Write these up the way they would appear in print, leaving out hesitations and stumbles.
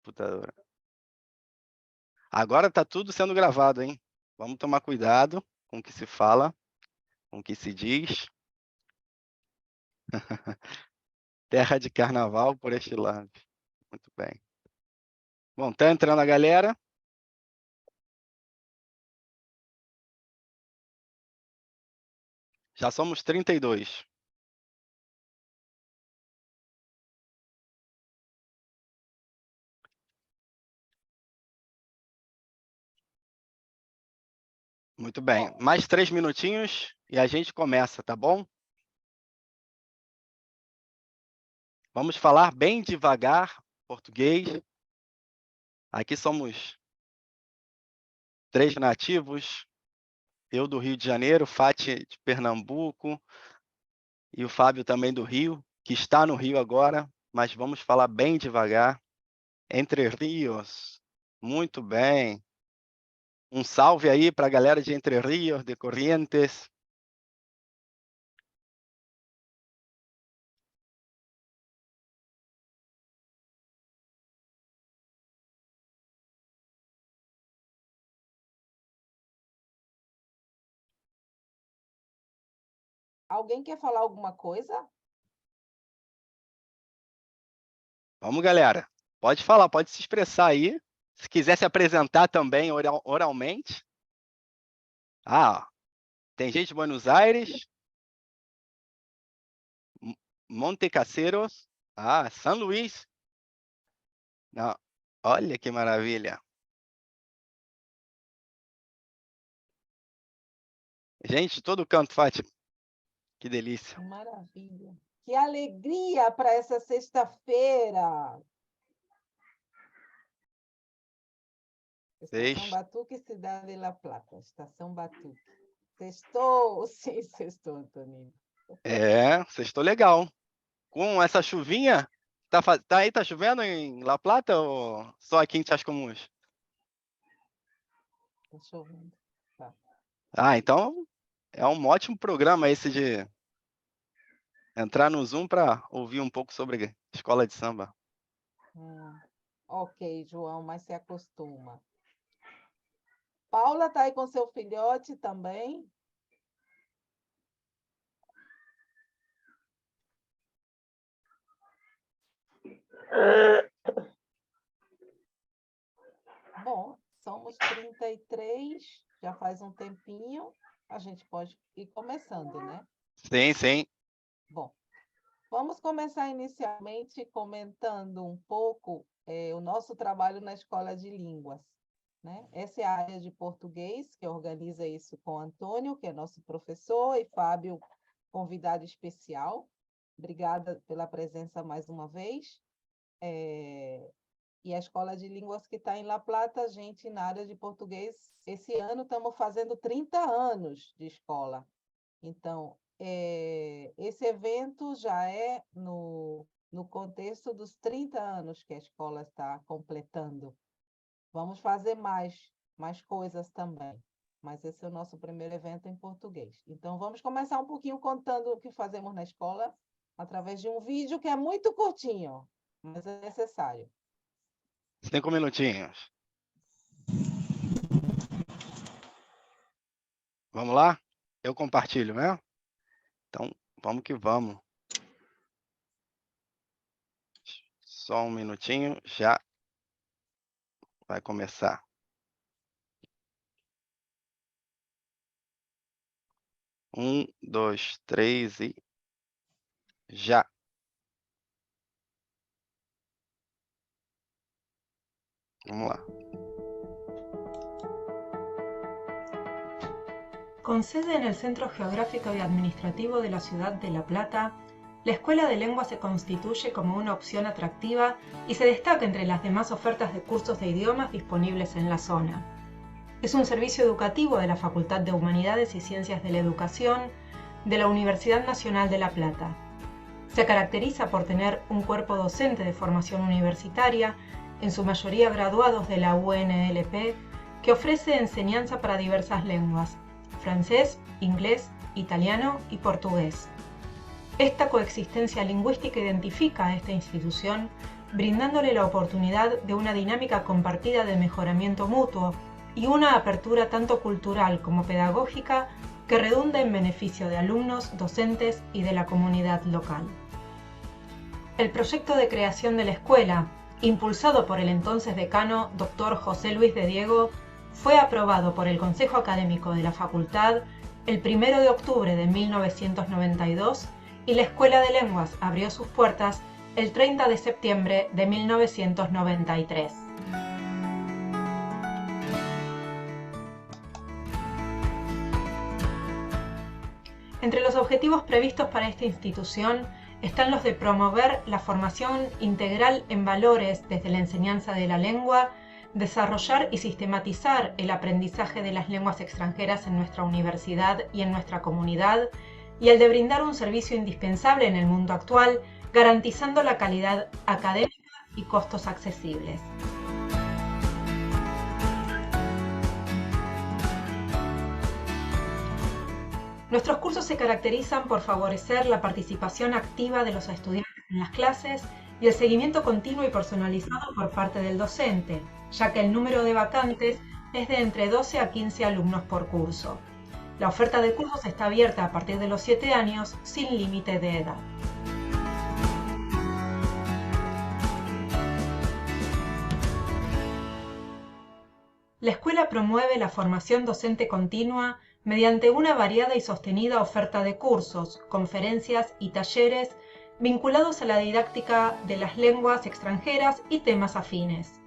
computadora. Agora tá tudo sendo gravado, hein? Vamos tomar cuidado com o que se fala, com o que se diz. Terra de carnaval por este lado. Muito bem. Bom, tá entrando a galera. Já somos 32. Muito bem. Mais 3 minutinhos e a gente começa, tá bom? Vamos falar bem devagar português. Aqui somos 3 nativos. Eu do Rio de Janeiro, Fati de Pernambuco e o Fábio também do Rio, que está no Rio agora, mas vamos falar bem devagar. Entre Rios. Muito bem. Um salve aí para a galera de Entre Rios, de Corrientes. Alguém quer falar alguma coisa? Vamos, galera. Pode falar, pode se expressar aí. Se quiser se apresentar também oralmente. Ah, tem gente de Buenos Aires, Montecaseros, São Luís. Não, olha que maravilha. Gente, todo canto, Fátima. Que delícia. Maravilha. Que alegria para essa sexta-feira. Estação Batuque, Cidade de La Plata. Estação Batuque. Sextou? Sim, sextou, Antonino. Sextou legal. Com essa chuvinha, tá chovendo em La Plata ou só aqui em Chascomús? Tá chovendo. Tá. Então é um ótimo programa esse de entrar no Zoom para ouvir um pouco sobre escola de samba. Ok, João, mas se acostuma. Paula está aí com seu filhote também? Bom, somos 33, já faz um tempinho, a gente pode ir começando, né? Sim, sim. Bom, vamos começar inicialmente comentando um pouco o nosso trabalho na Escola de Línguas, né? Essa é a área de português, que organiza isso com Antônio, que é nosso professor, e Fábio, convidado especial. Obrigada pela presença mais uma vez. E a Escola de Línguas que está em La Plata, a gente, na área de português, esse ano estamos fazendo 30 anos de escola. Então, esse evento já é no contexto dos 30 anos que a escola está completando. Vamos fazer mais coisas também, mas esse é o nosso primeiro evento em português. Então, vamos começar um pouquinho contando o que fazemos na escola, através de um vídeo que é muito curtinho, mas é necessário. 5 minutinhos. Vamos lá? Eu compartilho, né? Então, vamos que vamos. Só um minutinho, já vai começar. 1, 2, 3 e já. Vamos lá. Con sede en el Centro Geográfico y Administrativo de la ciudad de La Plata, la Escuela de Lengua se constituye como una opción atractiva y se destaca entre las demás ofertas de cursos de idiomas disponibles en la zona. Es un servicio educativo de la Facultad de Humanidades y Ciencias de la Educación de la Universidad Nacional de La Plata. Se caracteriza por tener un cuerpo docente de formación universitaria, en su mayoría graduados de la UNLP, que ofrece enseñanza para diversas lenguas: francés, inglés, italiano y portugués. Esta coexistencia lingüística identifica a esta institución brindándole la oportunidad de una dinámica compartida de mejoramiento mutuo y una apertura tanto cultural como pedagógica que redunda en beneficio de alumnos, docentes y de la comunidad local. El proyecto de creación de la escuela, impulsado por el entonces decano Dr. José Luis de Diego, fue aprobado por el Consejo Académico de la Facultad el 1 de octubre de 1992 y la Escuela de Lenguas abrió sus puertas el 30 de septiembre de 1993. Entre los objetivos previstos para esta institución están los de promover la formación integral en valores desde la enseñanza de la lengua, desarrollar y sistematizar el aprendizaje de las lenguas extranjeras en nuestra universidad y en nuestra comunidad, y el de brindar un servicio indispensable en el mundo actual, garantizando la calidad académica y costos accesibles. Nuestros cursos se caracterizan por favorecer la participación activa de los estudiantes en las clases y el seguimiento continuo y personalizado por parte del docente, ya que el número de vacantes es de entre 12 a 15 alumnos por curso. La oferta de cursos está abierta a partir de los 7 años, sin límite de edad. La escuela promueve la formación docente continua mediante una variada y sostenida oferta de cursos, conferencias y talleres vinculados a la didáctica de las lenguas extranjeras y temas afines.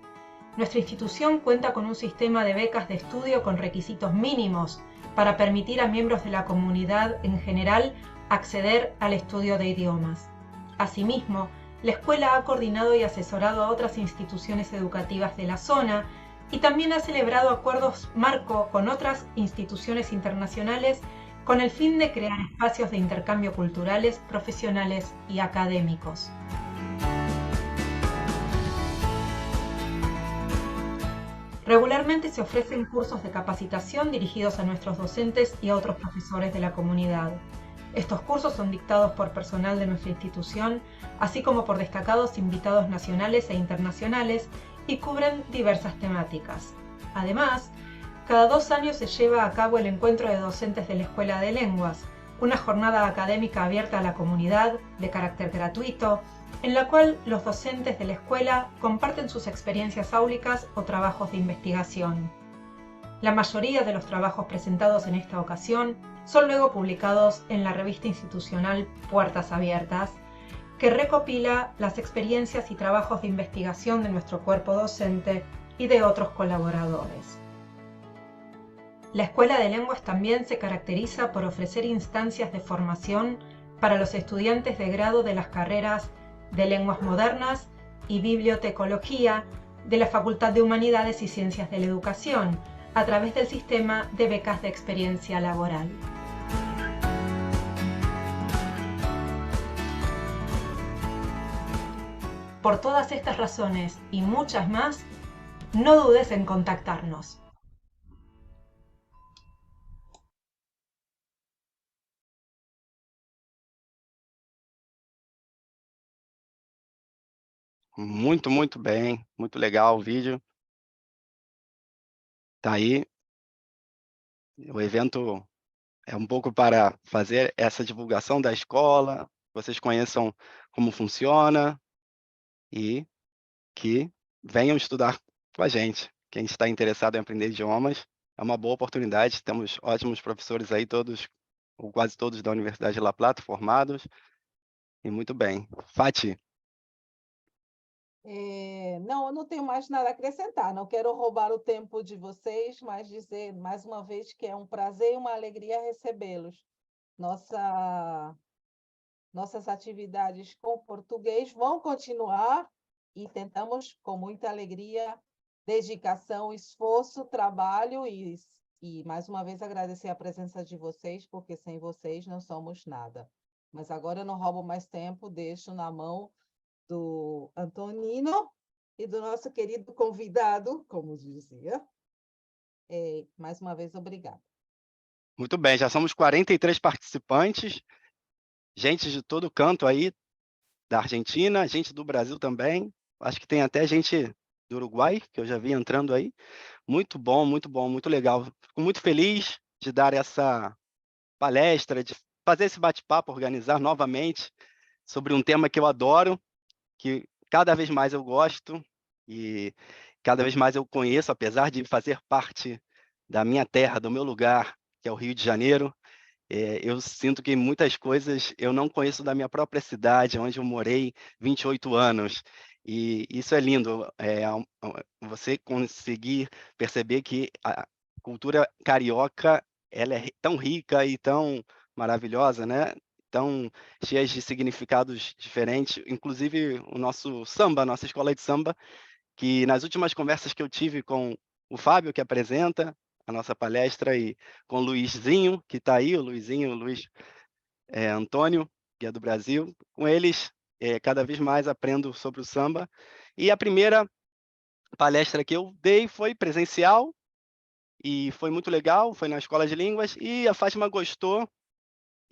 Nuestra institución cuenta con un sistema de becas de estudio con requisitos mínimos para permitir a miembros de la comunidad en general acceder al estudio de idiomas. Asimismo, la escuela ha coordinado y asesorado a otras instituciones educativas de la zona y también ha celebrado acuerdos marco con otras instituciones internacionales con el fin de crear espacios de intercambio culturales, profesionales y académicos. Regularmente se ofrecen cursos de capacitación dirigidos a nuestros docentes y a otros profesores de la comunidad. Estos cursos son dictados por personal de nuestra institución, así como por destacados invitados nacionales e internacionales, y cubren diversas temáticas. Además, cada 2 años se lleva a cabo el encuentro de docentes de la Escuela de Lenguas, una jornada académica abierta a la comunidad, de carácter gratuito, en la cual los docentes de la escuela comparten sus experiencias áulicas o trabajos de investigación. La mayoría de los trabajos presentados en esta ocasión son luego publicados en la revista institucional Puertas Abiertas, que recopila las experiencias y trabajos de investigación de nuestro cuerpo docente y de otros colaboradores. La Escuela de Lenguas también se caracteriza por ofrecer instancias de formación para los estudiantes de grado de las carreras de Lenguas Modernas y Bibliotecología de la Facultad de Humanidades y Ciencias de la Educación, a través del sistema de becas de experiencia laboral. Por todas estas razones y muchas más, no dudes en contactarnos. Muito, muito bem, muito legal o vídeo. Tá aí. O evento é um pouco para fazer essa divulgação da escola, vocês conheçam como funciona e que venham estudar com a gente. Quem está interessado em aprender idiomas, é uma boa oportunidade, temos ótimos professores aí, todos, ou quase todos da Universidade de La Plata, formados, e muito bem. Fati, Não, eu não tenho mais nada a acrescentar. Não quero roubar o tempo de vocês, mas dizer mais uma vez que é um prazer e uma alegria recebê-los. Nossas atividades com português vão continuar e tentamos, com muita alegria, dedicação, esforço, trabalho e mais uma vez agradecer a presença de vocês, porque sem vocês não somos nada. Mas agora eu não roubo mais tempo, deixo na mão do Antonino e do nosso querido convidado, como dizia. Mais uma vez, obrigada. muito bem, já somos 43 participantes, gente de todo canto aí, da Argentina, gente do Brasil também, acho que tem até gente do Uruguai, que eu já vi entrando aí. Muito bom, muito legal. Fico muito feliz de dar essa palestra, de fazer esse bate-papo, organizar novamente sobre um tema que eu adoro, que cada vez mais eu gosto e cada vez mais eu conheço, apesar de fazer parte da minha terra, do meu lugar, que é o Rio de Janeiro. Eu sinto que muitas coisas eu não conheço da minha própria cidade, onde eu morei 28 anos. E isso é lindo, você conseguir perceber que a cultura carioca ela é tão rica e tão maravilhosa, né? Tão cheia de significados diferentes, inclusive o nosso samba, a nossa escola de samba, que nas últimas conversas que eu tive com o Fábio, que apresenta a nossa palestra, e com o Luizinho, que está aí, o Luiz Antônio, que é do Brasil, com eles, cada vez mais aprendo sobre o samba. E a primeira palestra que eu dei foi presencial, e foi muito legal, foi na Escola de Línguas, e a Fátima gostou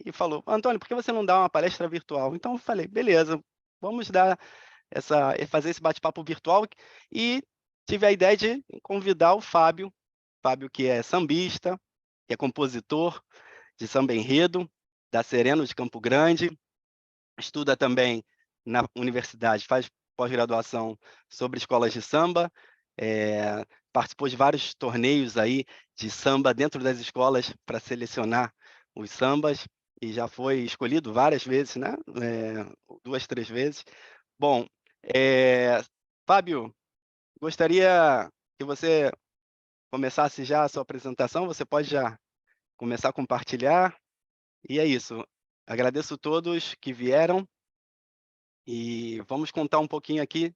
e falou: Antônio, por que você não dá uma palestra virtual? Então eu falei: beleza, vamos fazer esse bate-papo virtual, e tive a ideia de convidar o Fábio, que é sambista, que é compositor de samba enredo, da Sereno de Campo Grande, estuda também na universidade, faz pós-graduação sobre escolas de samba, participou de vários torneios aí de samba dentro das escolas para selecionar os sambas, e já foi escolhido várias vezes, né? 2, 3 vezes. Bom, Fábio, gostaria que você começasse já a sua apresentação. Você pode já começar a compartilhar. E é isso. Agradeço a todos que vieram e vamos contar um pouquinho aqui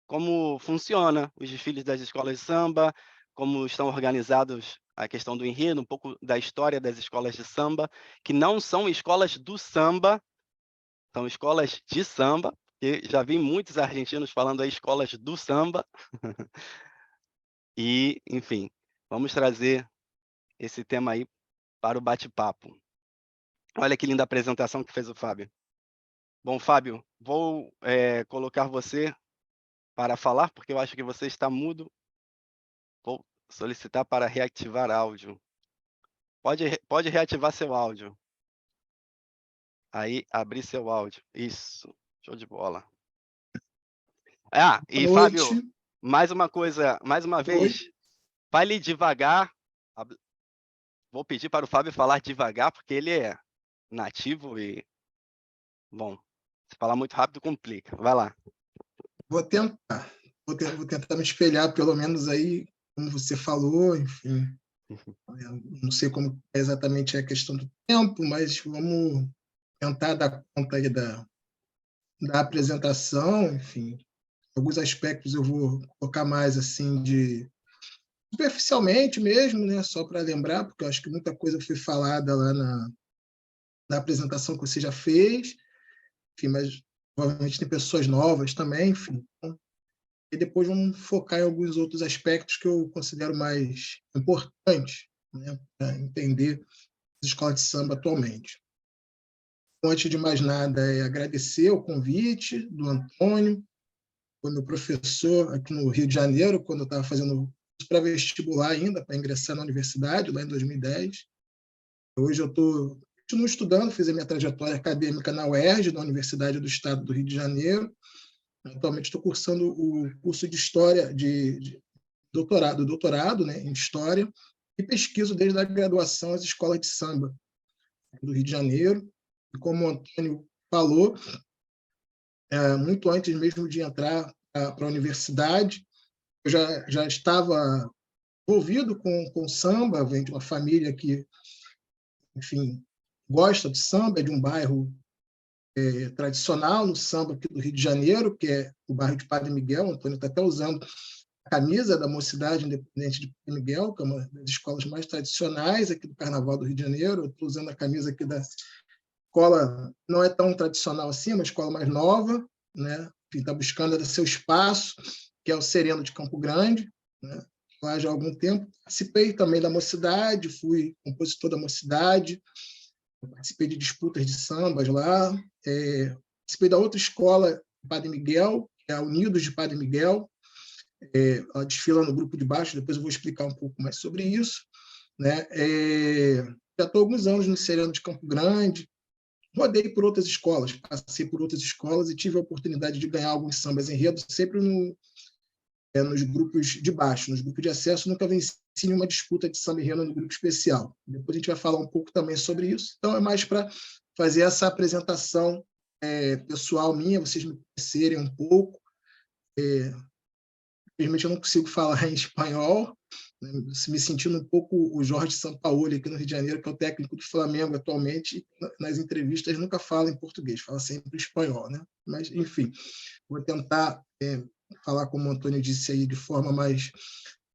como funciona os desfiles das escolas de samba, como estão organizados a questão do enredo, um pouco da história das escolas de samba, que não são escolas do samba, são escolas de samba, que já vi muitos argentinos falando aí escolas do samba. E, enfim, vamos trazer esse tema aí para o bate-papo. Olha que linda apresentação que fez o Fábio. Bom, Fábio, vou colocar você para falar, porque eu acho que você está mudo. Vou solicitar para reativar áudio. Pode reativar seu áudio. Aí, abrir seu áudio. Isso, show de bola. E Boa noite. Fábio, mais uma coisa, mais uma vez, fale devagar. Vou pedir para o Fábio falar devagar, porque ele é nativo e, bom, se falar muito rápido complica. Vai lá. Vou tentar me espelhar, pelo menos aí, como você falou, enfim. Não sei como é exatamente a questão do tempo, mas vamos tentar dar conta aí da apresentação, enfim. Alguns aspectos eu vou colocar mais assim superficialmente mesmo, né? Só para lembrar, porque eu acho que muita coisa foi falada lá na apresentação que você já fez, enfim, mas provavelmente tem pessoas novas também, enfim. E depois vamos focar em alguns outros aspectos que eu considero mais importantes, né, para entender as escolas de samba atualmente. Então, antes de mais nada, agradecer o convite do Antônio, foi meu professor aqui no Rio de Janeiro, quando eu estava fazendo pré-vestibular ainda, para ingressar na universidade, lá em 2010. Hoje eu continuo estudando, fiz a minha trajetória acadêmica na UERJ, na Universidade do Estado do Rio de Janeiro. Atualmente estou cursando o curso de História, de doutorado, né, em História, e pesquiso desde a graduação as escolas de samba do Rio de Janeiro. E como o Antônio falou, muito antes mesmo de entrar para a universidade, eu já estava envolvido com samba, venho de uma família que, enfim, gosta de samba, é de um bairro tradicional no samba aqui do Rio de Janeiro, que é o bairro de Padre Miguel. O Antônio está até usando a camisa da Mocidade Independente de Padre Miguel, que é uma das escolas mais tradicionais aqui do Carnaval do Rio de Janeiro. Eu estou usando a camisa aqui da escola, não é tão tradicional assim, é uma escola mais nova, né? Está buscando seu espaço, que é o Sereno de Campo Grande, né? Lá já há algum tempo. Participei também da Mocidade, fui compositor da Mocidade, participei de disputas de sambas lá, participei da outra escola, Padre Miguel, que é a Unidos de Padre Miguel. Ela desfila no grupo de baixo, depois eu vou explicar um pouco mais sobre isso, né? Já estou há alguns anos no Sereno de Campo Grande, rodei por outras escolas, passei por outras escolas e tive a oportunidade de ganhar alguns sambas enredos, sempre nos grupos de baixo, nos grupos de acesso, nunca venci nenhuma disputa de samba enredo no grupo especial. Depois a gente vai falar um pouco também sobre isso, então é mais para fazer essa apresentação pessoal minha, vocês me conhecerem um pouco. Infelizmente eu não consigo falar em espanhol, né? Me sentindo um pouco o Jorge Sampaoli aqui no Rio de Janeiro, que é o técnico do Flamengo atualmente, nas entrevistas nunca fala em português, fala sempre espanhol, né? Mas, enfim, vou tentar falar, como o Antônio disse aí, de forma mais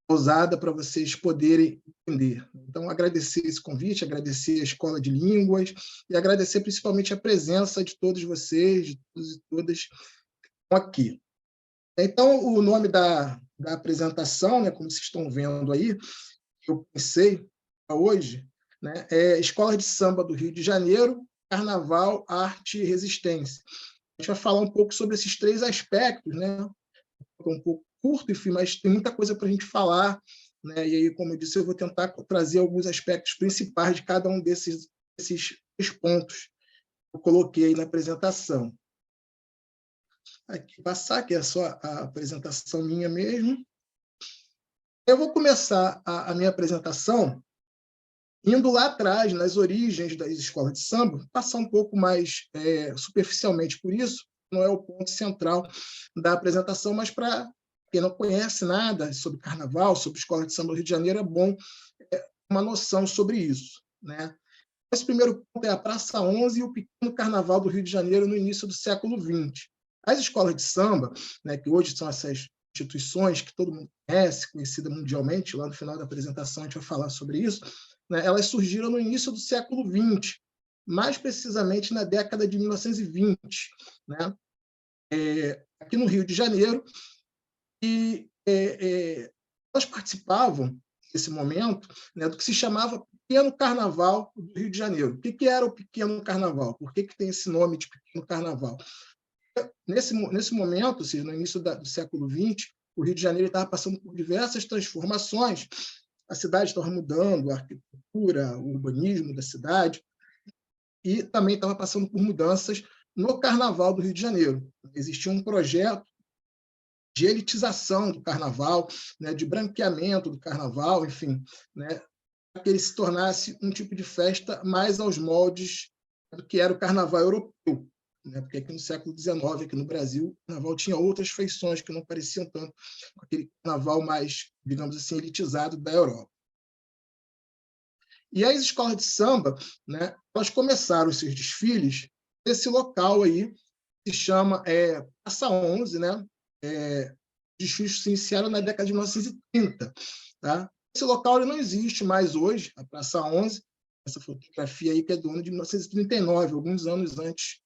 ousada para vocês poderem entender. Então, agradecer esse convite, agradecer a Escola de Línguas e agradecer principalmente a presença de todos vocês, de todos e todas que estão aqui. Então, o nome da apresentação, né, como vocês estão vendo aí, que eu pensei hoje, né, é Escola de Samba do Rio de Janeiro, Carnaval, Arte e Resistência. A gente vai falar um pouco sobre esses 3 aspectos, né? Um pouco curto, enfim, mas tem muita coisa para a gente falar, né? E aí, como eu disse, eu vou tentar trazer alguns aspectos principais de cada um desses 3 pontos que eu coloquei aí na apresentação. Aqui, passar, que é só a apresentação minha mesmo. Eu vou começar a minha apresentação indo lá atrás, nas origens das escolas de samba, passar um pouco mais superficialmente por isso, não é o ponto central da apresentação, mas para quem não conhece nada sobre carnaval, sobre escola de samba do Rio de Janeiro, é bom uma noção sobre isso, né? Esse primeiro ponto é a Praça 11 e o pequeno carnaval do Rio de Janeiro no início do século XX. As escolas de samba, né, que hoje são essas instituições que todo mundo conhece, conhecida mundialmente, lá no final da apresentação a gente vai falar sobre isso, né, elas surgiram no início do século XX, mais precisamente na década de 1920, né, aqui no Rio de Janeiro, e elas participavam, nesse momento, né, do que se chamava Pequeno Carnaval do Rio de Janeiro. O que era o Pequeno Carnaval? Por que tem esse nome de Pequeno Carnaval? Nesse momento, ou seja, no início do século XX, o Rio de Janeiro estava passando por diversas transformações, a cidade estava mudando, a arquitetura, o urbanismo da cidade, e também estava passando por mudanças no Carnaval do Rio de Janeiro. Existia um projeto de elitização do Carnaval, né, de branqueamento do Carnaval, enfim, né, para que ele se tornasse um tipo de festa mais aos moldes do que era o Carnaval europeu, né, porque aqui no século XIX, aqui no Brasil, o Carnaval tinha outras feições que não pareciam tanto com aquele Carnaval mais, digamos assim, elitizado da Europa. E as escolas de samba, né, elas começaram os seus desfiles nesse local aí, que se chama Praça 11, né? Os desfiles se iniciaram na década de 1930. Tá? Esse local ele não existe mais hoje, a Praça 11, essa fotografia aí que é do ano de 1939, alguns anos antes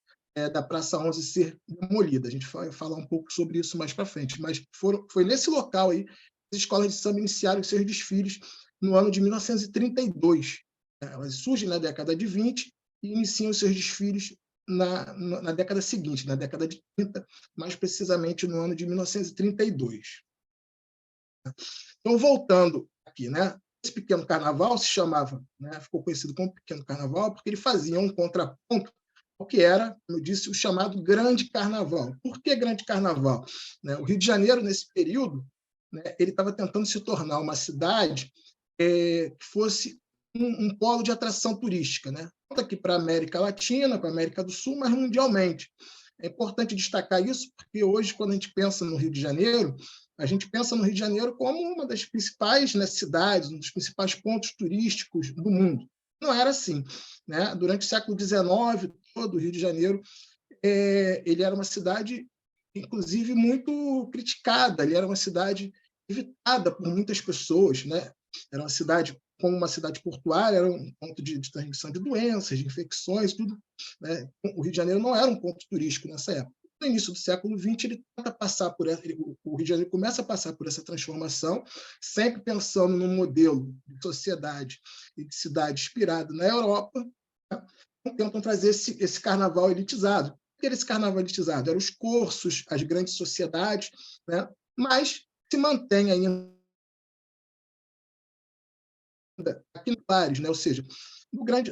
da Praça 11 ser demolida. A gente vai falar um pouco sobre isso mais para frente, mas foi nesse local aí que as escolas de samba iniciaram os seus desfiles no ano de 1932. Elas surgem na década de 20 e iniciam os seus desfiles na década seguinte, na década de 30, mais precisamente no ano de 1932. Então, voltando aqui, né? Esse pequeno carnaval se chamava, né, ficou conhecido como Pequeno Carnaval, porque ele fazia um contraponto ao que era, como eu disse, o chamado Grande Carnaval. Por que Grande Carnaval? Né, o Rio de Janeiro, nesse período, né, ele estava tentando se tornar uma cidade que fosse um polo de atração turística, né? Tanto aqui para a América Latina, para a América do Sul, mas mundialmente. É importante destacar isso, porque hoje, quando a gente pensa no Rio de Janeiro, a gente pensa no Rio de Janeiro como uma das principais, né, cidades, um dos principais pontos turísticos do mundo. Não era assim, né? Durante o século XIX, todo o Rio de Janeiro ele era uma cidade, inclusive, muito criticada. Ele era uma cidade evitada por muitas pessoas, né? Era uma cidade, como uma cidade portuária, era um ponto de transmissão de doenças, de infecções, tudo, né? O Rio de Janeiro não era um ponto turístico nessa época. No início do século XX, ele tenta passar por o Rio de Janeiro começa a passar por essa transformação, sempre pensando num modelo de sociedade e de cidade inspirado na Europa, né? Tentam trazer esse carnaval elitizado. que era esse carnaval elitizado? Eram os cursos, as grandes sociedades, né? Mas se mantém ainda aqui no pares, né? Ou seja,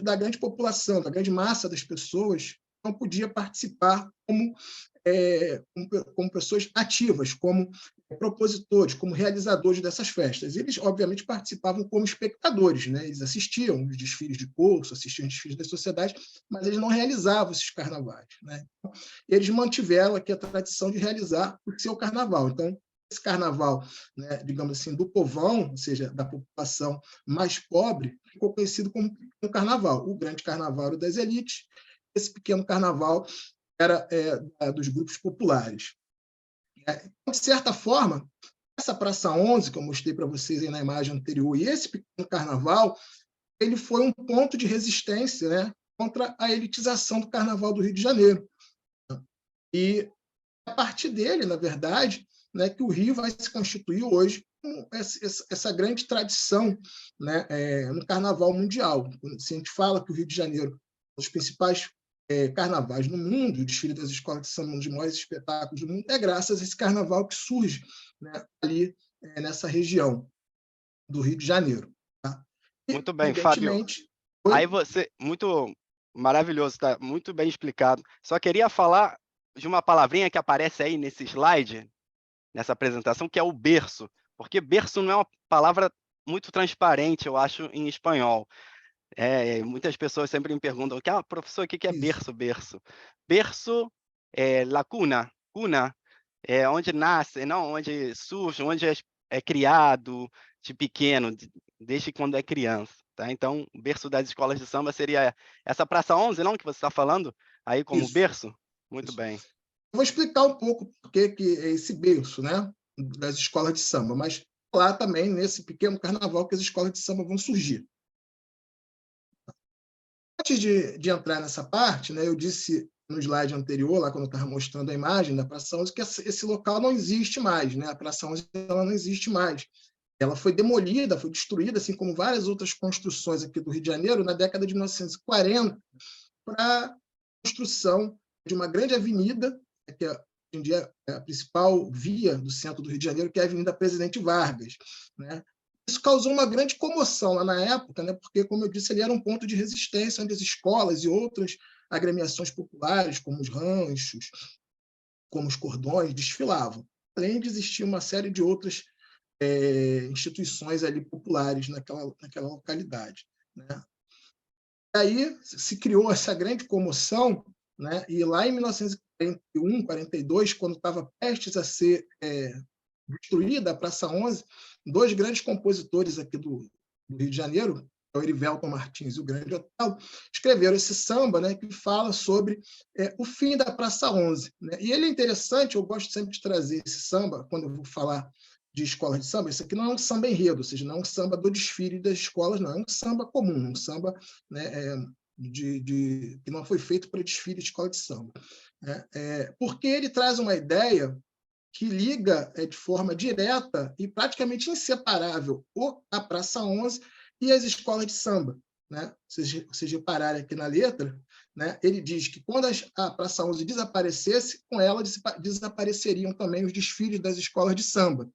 da grande população, da grande massa das pessoas, não podia participar como pessoas ativas, como propositores, como realizadores dessas festas. Eles, obviamente, participavam como espectadores, né? Eles assistiam os desfiles de curso, assistiam os desfiles da sociedade, mas eles não realizavam esses carnavais, né? Eles mantiveram aqui a tradição de realizar o seu carnaval. Então, esse carnaval, né, digamos assim, do povão, ou seja, da população mais pobre, ficou conhecido como pequeno carnaval. O grande carnaval era das elites, esse pequeno carnaval era dos grupos populares. De certa forma, essa Praça 11, que eu mostrei para vocês aí na imagem anterior, e esse pequeno carnaval, ele foi um ponto de resistência, né, contra a elitização do Carnaval do Rio de Janeiro. E a partir dele, na verdade, né, que o Rio vai se constituir hoje com essa grande tradição, né, no Carnaval mundial. Se a gente fala que o Rio de Janeiro é um dos principais carnavais no mundo, o desfile das escolas de samba, um dos maiores espetáculos do mundo, é graças a esse carnaval que surge, né, ali nessa região do Rio de Janeiro. Tá? E, muito bem, Fábio. Aí você, muito maravilhoso, tá? Muito bem explicado. Só queria falar de uma palavrinha que aparece aí nesse slide, nessa apresentação, que é o berço, porque berço não é uma palavra muito transparente, eu acho, em espanhol. Muitas pessoas sempre me perguntam, professor, o que é berço? Berço é la cuna. Cuna é onde nasce, não onde surge, onde é criado de pequeno, desde quando é criança. Tá? Então, o berço das escolas de samba seria essa Praça 11, não, que você está falando? Aí como berço? Muito bem. Eu vou explicar um pouco por que é esse berço, né, das escolas de samba, mas lá também, nesse pequeno carnaval, que as escolas de samba vão surgir. Antes de entrar nessa parte, né, eu disse no slide anterior, lá quando eu estava mostrando a imagem da Praça 11, que esse local não existe mais, né? A Praça 11 ela não existe mais. Ela foi demolida, foi destruída, assim como várias outras construções aqui do Rio de Janeiro, na década de 1940, para a construção de uma grande avenida, que hoje em dia é a principal via do centro do Rio de Janeiro, que é a Avenida Presidente Vargas, né? Isso causou uma grande comoção lá na época, né? Porque, como eu disse, ele era um ponto de resistência onde as escolas e outras agremiações populares, como os ranchos, como os cordões, desfilavam. Além de existir uma série de outras instituições ali populares naquela localidade, né? Aí se criou essa grande comoção, né? E lá em 1941, 42, quando estava prestes a ser destruída a Praça 11, dois grandes compositores aqui do Rio de Janeiro, o Erivelton Martins e o Grande Otelo, escreveram esse samba, né, que fala sobre o fim da Praça 11. Né? E ele é interessante, eu gosto sempre de trazer esse samba, quando eu vou falar de escolas de samba, isso aqui não é um samba enredo, ou seja, não é um samba do desfile das escolas, não, é um samba comum, um samba, né, que não foi feito para desfile de escola de samba. Né? Porque ele traz uma ideia que liga de forma direta e praticamente inseparável a Praça 11 e as escolas de samba. Né? Se vocês repararem aqui na letra, né, ele diz que quando a Praça 11 desaparecesse, com ela desapareceriam também os desfiles das escolas de samba.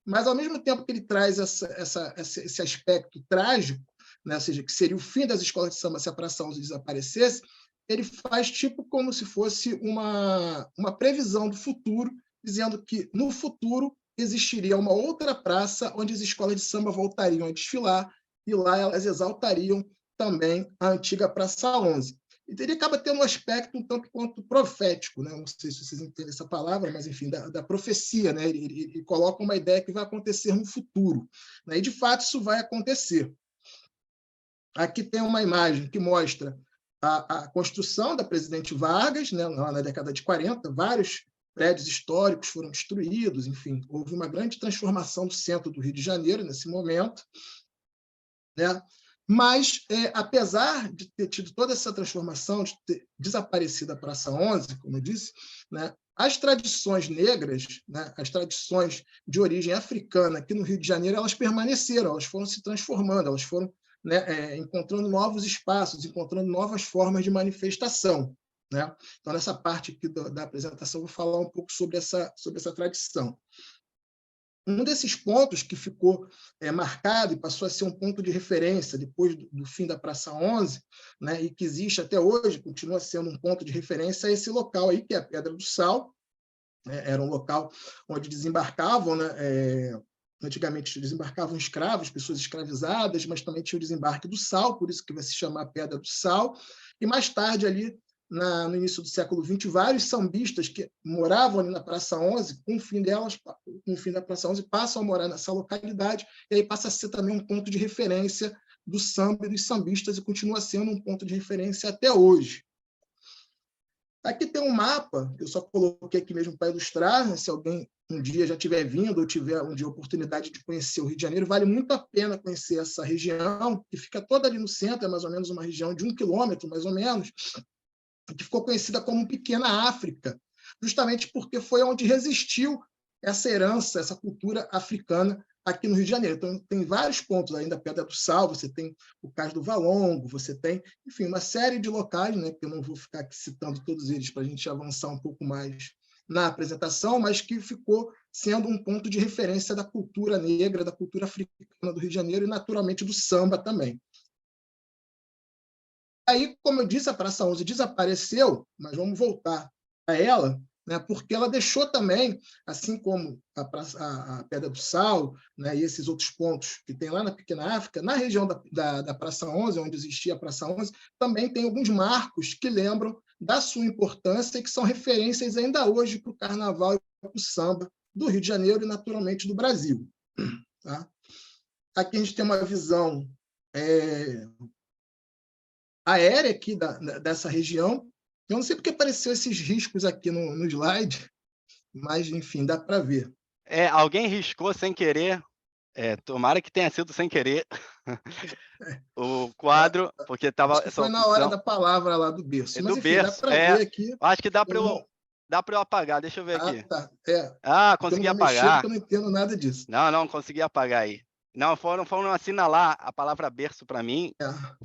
Mas, ao mesmo tempo que ele traz esse aspecto trágico, né, ou seja, que seria o fim das escolas de samba se a Praça 11 desaparecesse, ele faz tipo como se fosse uma previsão do futuro, dizendo que, no futuro, existiria uma outra praça onde as escolas de samba voltariam a desfilar e lá elas exaltariam também a antiga Praça 11. E ele acaba tendo um aspecto um tanto quanto profético, né? Não sei se vocês entendem essa palavra, mas, enfim, da profecia. Né? Ele coloca uma ideia que vai acontecer no futuro. Né? E, de fato, isso vai acontecer. Aqui tem uma imagem que mostra a construção da Presidente Vargas, né? Lá na década de 40, vários prédios históricos foram destruídos, enfim, houve uma grande transformação do centro do Rio de Janeiro nesse momento, né? Mas, apesar de ter tido toda essa transformação, de ter desaparecido a Praça 11, como eu disse, né, as tradições negras, né, as tradições de origem africana aqui no Rio de Janeiro, elas permaneceram, elas foram se transformando, elas foram, né, encontrando novos espaços, encontrando novas formas de manifestação. né? Então, nessa parte aqui da apresentação, eu vou falar um pouco sobre essa tradição. Um desses pontos que ficou marcado e passou a ser um ponto de referência depois do fim da Praça 11, né, e que existe até hoje, continua sendo um ponto de referência, é esse local aí, que é a Pedra do Sal, né? Era um local onde desembarcavam, né, antigamente desembarcavam escravos, pessoas escravizadas, mas também tinha o desembarque do sal, por isso que vai se chamar Pedra do Sal, e mais tarde ali, no início do século XX, vários sambistas que moravam ali na Praça 11, com o fim da Praça 11, passam a morar nessa localidade, e aí passa a ser também um ponto de referência do samba e dos sambistas, e continua sendo um ponto de referência até hoje. Aqui tem um mapa, que eu só coloquei aqui mesmo para ilustrar, né? Se alguém um dia já tiver vindo ou tiver um dia a oportunidade de conhecer o Rio de Janeiro, vale muito a pena conhecer essa região, que fica toda ali no centro, é mais ou menos uma região de 1 quilômetro, mais ou menos, que ficou conhecida como Pequena África, justamente porque foi onde resistiu essa herança, essa cultura africana aqui no Rio de Janeiro. Então, tem vários pontos ainda, Pedra do Sal, você tem o Cais do Valongo, você tem, enfim, uma série de locais, né, que eu não vou ficar aqui citando todos eles para a gente avançar um pouco mais na apresentação, mas que ficou sendo um ponto de referência da cultura negra, da cultura africana do Rio de Janeiro e, naturalmente, do samba também. Aí, como eu disse, a Praça 11 desapareceu, mas vamos voltar a ela, né, porque ela deixou também, assim como a Pedra do Sal, né, e esses outros pontos que tem lá na Pequena África, na região da Praça 11, onde existia a Praça 11, também tem alguns marcos que lembram da sua importância e que são referências ainda hoje para o carnaval e para o samba do Rio de Janeiro e, naturalmente, do Brasil. Tá? Aqui a gente tem uma visão aérea aqui dessa região. Eu não sei porque apareceu esses riscos aqui no slide, mas, enfim, dá para ver. Alguém riscou sem querer, tomara que tenha sido sem querer, o quadro, porque estava essa foi opção. Na hora da palavra lá do berço. Mas, do enfim, berço, dá para ver aqui. Acho que dá para eu apagar, deixa eu ver aqui. Tá. Consegui eu não vou apagar. mexer porque eu não entendo nada disso. Não, consegui apagar aí. Não, foram assinalar a palavra berço para mim.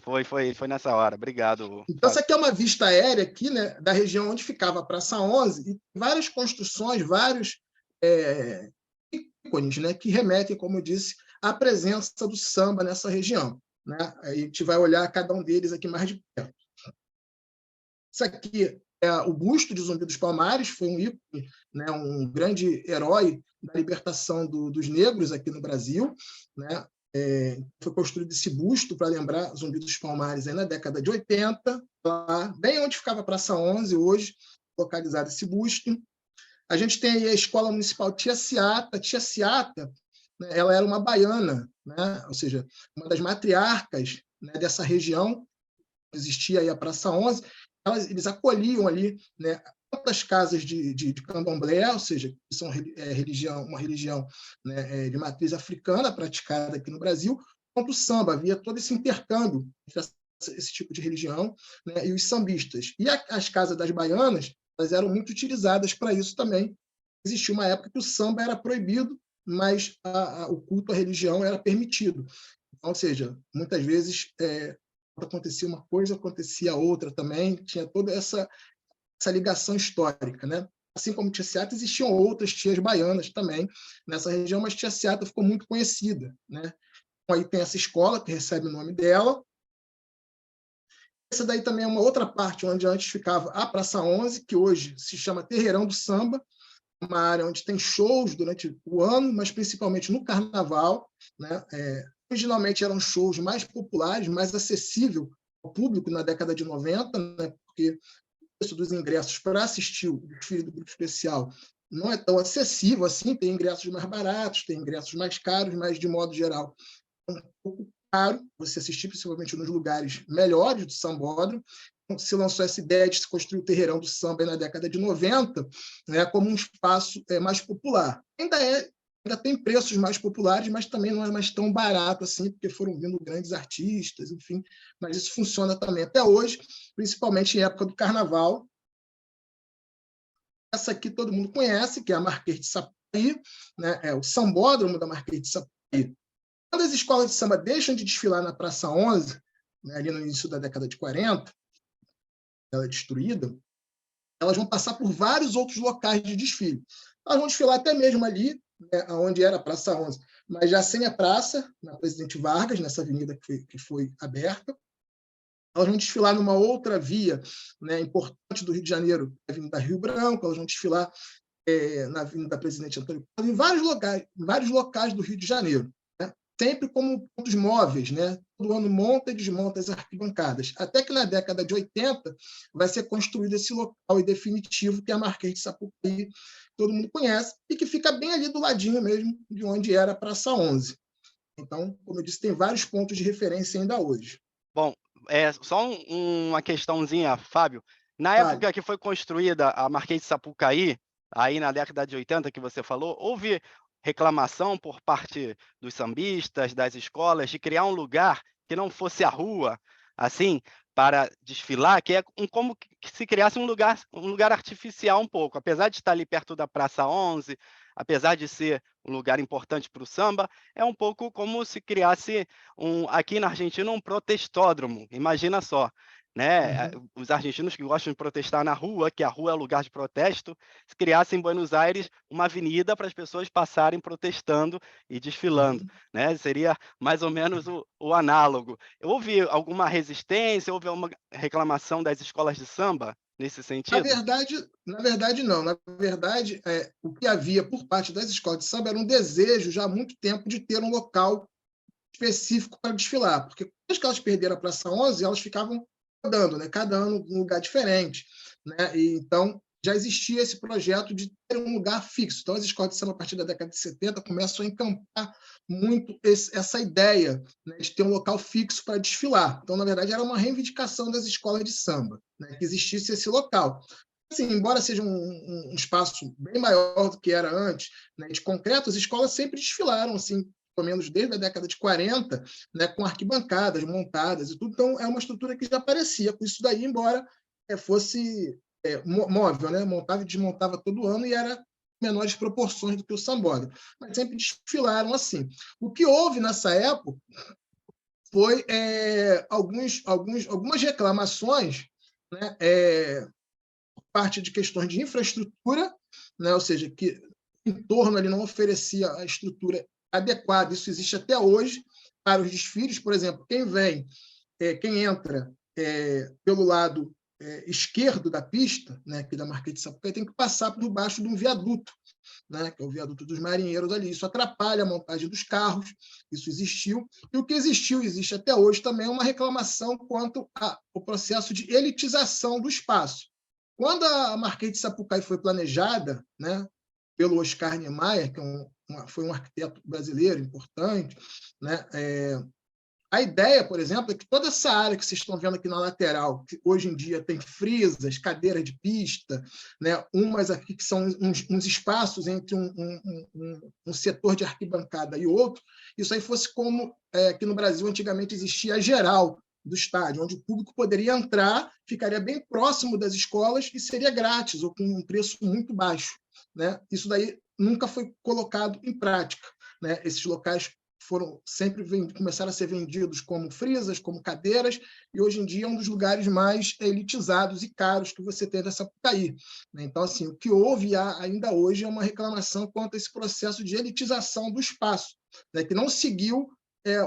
Foi nessa hora. Obrigado. Então, essa aqui é uma vista aérea aqui, né, da região onde ficava a Praça 11, e várias construções, vários ícones, né, que remetem, como eu disse, à presença do samba nessa região. Né? Aí a gente vai olhar cada um deles aqui mais de perto. Isso aqui é o busto de Zumbi dos Palmares, foi um ícone, né, um grande herói da libertação dos negros aqui no Brasil. Né? Foi construído esse busto para lembrar Zumbi dos Palmares aí na década de 80, lá, bem onde ficava a Praça 11 hoje, localizado esse busto. A gente tem aí a Escola Municipal Tia Ciata. Tia Ciata, né, ela era uma baiana, né, ou seja, uma das matriarcas, né, dessa região. Existia aí a Praça 11. Eles acolhiam ali, né, tantas casas de candomblé, ou seja, que são uma religião, né, de matriz africana praticada aqui no Brasil, quanto o samba. Havia todo esse intercâmbio entre esse tipo de religião, né, e os sambistas. E as casas das baianas, elas eram muito utilizadas para isso também. Existia uma época que o samba era proibido, mas o culto à religião era permitido. Então, ou seja, muitas vezes acontecia uma coisa, acontecia outra também, tinha toda essa ligação histórica, né? Assim como Tia Ciata, existiam outras tias baianas também nessa região, mas Tia Ciata ficou muito conhecida, né? Então, aí tem essa escola que recebe o nome dela. Essa daí também é uma outra parte onde antes ficava a Praça 11, que hoje se chama Terreirão do Samba, uma área onde tem shows durante o ano, mas principalmente no carnaval, né? Originalmente eram shows mais populares, mais acessível ao público na década de 90, né? Porque o preço dos ingressos para assistir o desfile do Grupo Especial não é tão acessível assim, tem ingressos mais baratos, tem ingressos mais caros, mas, de modo geral, é um pouco caro você assistir, principalmente nos lugares melhores do sambódromo. Se lançou essa ideia de se construir o Terreirão do Samba na década de 90, né, como um espaço mais popular. Ainda tem preços mais populares, mas também não é mais tão barato assim, porque foram vindo grandes artistas, enfim, mas isso funciona também até hoje, principalmente em época do carnaval. Essa aqui todo mundo conhece, que é a Marquês de Sapucaí, né, é o sambódromo da Marquês de Sapucaí. Quando as escolas de samba deixam de desfilar na Praça 11, né, ali no início da década de 40, ela é destruída, elas vão passar por vários outros locais de desfile. Elas vão desfilar até mesmo ali, né, onde era a Praça 11, mas já sem a praça, na Presidente Vargas, nessa avenida que foi aberta. Elas vão desfilar numa outra via, né, importante do Rio de Janeiro, a Avenida Rio Branco. Elas vão desfilar na Avenida Presidente Antônio Carlos, em vários locais do Rio de Janeiro, né? Sempre como pontos móveis, né? Todo ano monta e desmonta as arquibancadas, até que na década de 80 vai ser construído esse local e definitivo, que é a Marquês de Sapucaí, que todo mundo conhece, e que fica bem ali do ladinho mesmo de onde era a Praça 11. Então, como eu disse, tem vários pontos de referência ainda hoje. Bom, só uma questãozinha, Fábio. Na época que foi construída a Marquês de Sapucaí, aí na década de 80 que você falou, houve reclamação por parte dos sambistas, das escolas, de criar um lugar que não fosse a rua, assim, para desfilar, que é como que se criasse um lugar artificial um pouco. Apesar de estar ali perto da Praça 11, apesar de ser um lugar importante para o samba, é um pouco como se criasse aqui na Argentina um protestódromo, imagina só, né? Os argentinos que gostam de protestar na rua, que a rua é lugar de protesto, se criasse em Buenos Aires uma avenida para as pessoas passarem protestando e desfilando, né? Seria mais ou menos o análogo. Houve alguma resistência, houve alguma reclamação das escolas de samba nesse sentido? Na verdade, não. Na verdade, o que havia por parte das escolas de samba era um desejo já há muito tempo de ter um local específico para desfilar, porque depois que elas perderam a Praça 11, elas ficavam rodando, né? Cada ano num lugar diferente, né? E, então, já existia esse projeto de ter um lugar fixo. Então, as escolas de samba, a partir da década de 70, começam a encampar muito essa ideia, né, de ter um local fixo para desfilar. Então, na verdade, era uma reivindicação das escolas de samba, né, que existisse esse local. Assim, embora seja um espaço bem maior do que era antes, né, de concreto, as escolas sempre desfilaram, assim, pelo menos desde a década de 40, né, com arquibancadas montadas e tudo. Então, é uma estrutura que já aparecia com isso daí, embora fosse móvel, né? Montava e desmontava todo ano e era menores proporções do que o sambódromo, mas sempre desfilaram assim. O que houve nessa época foi algumas reclamações, né, por parte de questões de infraestrutura, né, ou seja, que o entorno ali não oferecia a estrutura adequada. Isso existe até hoje para os desfiles. Por exemplo, quem entra pelo lado esquerdo da pista, né, aqui da Marquês de Sapucaí, tem que passar por baixo de um viaduto, né, que é o viaduto dos marinheiros ali. Isso atrapalha a montagem dos carros, isso existiu. E o que existe até hoje também é uma reclamação quanto ao processo de elitização do espaço. Quando a Marquês de Sapucaí foi planejada, né, pelo Oscar Niemeyer, que foi um arquiteto brasileiro importante, né, a ideia, por exemplo, é que toda essa área que vocês estão vendo aqui na lateral, que hoje em dia tem frisas, cadeiras de pista, né, umas aqui que são uns espaços entre um setor de arquibancada e outro, isso aí fosse como que no Brasil antigamente existia a geral do estádio, onde o público poderia entrar, ficaria bem próximo das escolas e seria grátis ou com um preço muito baixo, né? Isso daí nunca foi colocado em prática, né? Esses locais começaram a ser vendidos como frisas, como cadeiras, e hoje em dia é um dos lugares mais elitizados e caros que você tem nessa Sapucaí. Então, assim, o que houve ainda hoje é uma reclamação quanto a esse processo de elitização do espaço, né, que não seguiu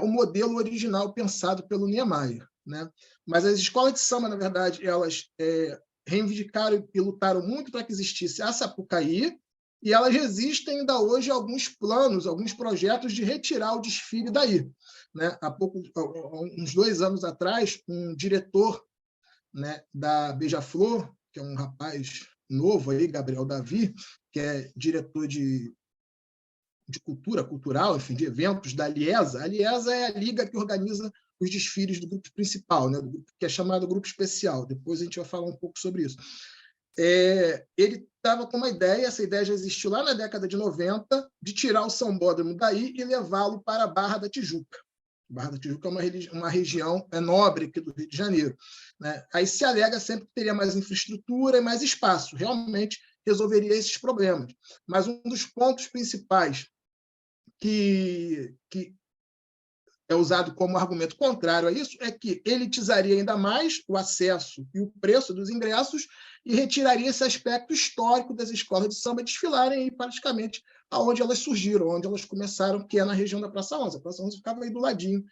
o modelo original pensado pelo Niemeyer, né? Mas as escolas de samba, na verdade, elas reivindicaram e lutaram muito para que existisse a Sapucaí, e elas resistem ainda hoje a alguns planos, alguns projetos de retirar o desfile daí, né? Há uns 2 anos atrás, um diretor, né, da Beija-Flor, que é um rapaz novo aí, Gabriel Davi, que é diretor de cultural, enfim, de eventos da Aliesa. A Aliesa é a liga que organiza os desfiles do grupo principal, né, do grupo, que é chamado Grupo Especial. Depois a gente vai falar um pouco sobre isso. Ele estava com uma ideia, essa ideia já existiu lá na década de 90, de tirar o sambódromo daí e levá-lo para a Barra da Tijuca. Barra da Tijuca é uma região nobre aqui do Rio de Janeiro, né? Aí se alega sempre que teria mais infraestrutura e mais espaço, realmente resolveria esses problemas. Mas um dos pontos principais que é usado como argumento contrário a isso é que elitizaria ainda mais o acesso e o preço dos ingressos e retiraria esse aspecto histórico das escolas de samba desfilarem aí praticamente aonde elas surgiram, onde elas começaram, que é na região da Praça 11. A Praça 11 ficava aí do ladinho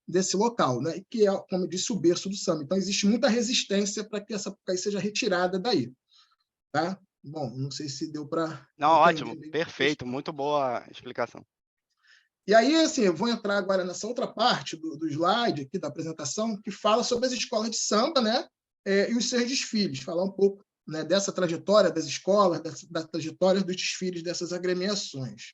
desse local, né? Que é, como eu disse, o berço do samba. Então, existe muita resistência para que essa Pucaí seja retirada daí. Tá? Bom, não sei se deu para Não, ótimo, entender. perfeito, muito boa explicação. E aí, assim, eu vou entrar agora nessa outra parte do slide aqui da apresentação, que fala sobre as escolas de samba, né? E os seus desfiles, falar um pouco, né, dessa trajetória das escolas, da trajetória dos desfiles dessas agremiações.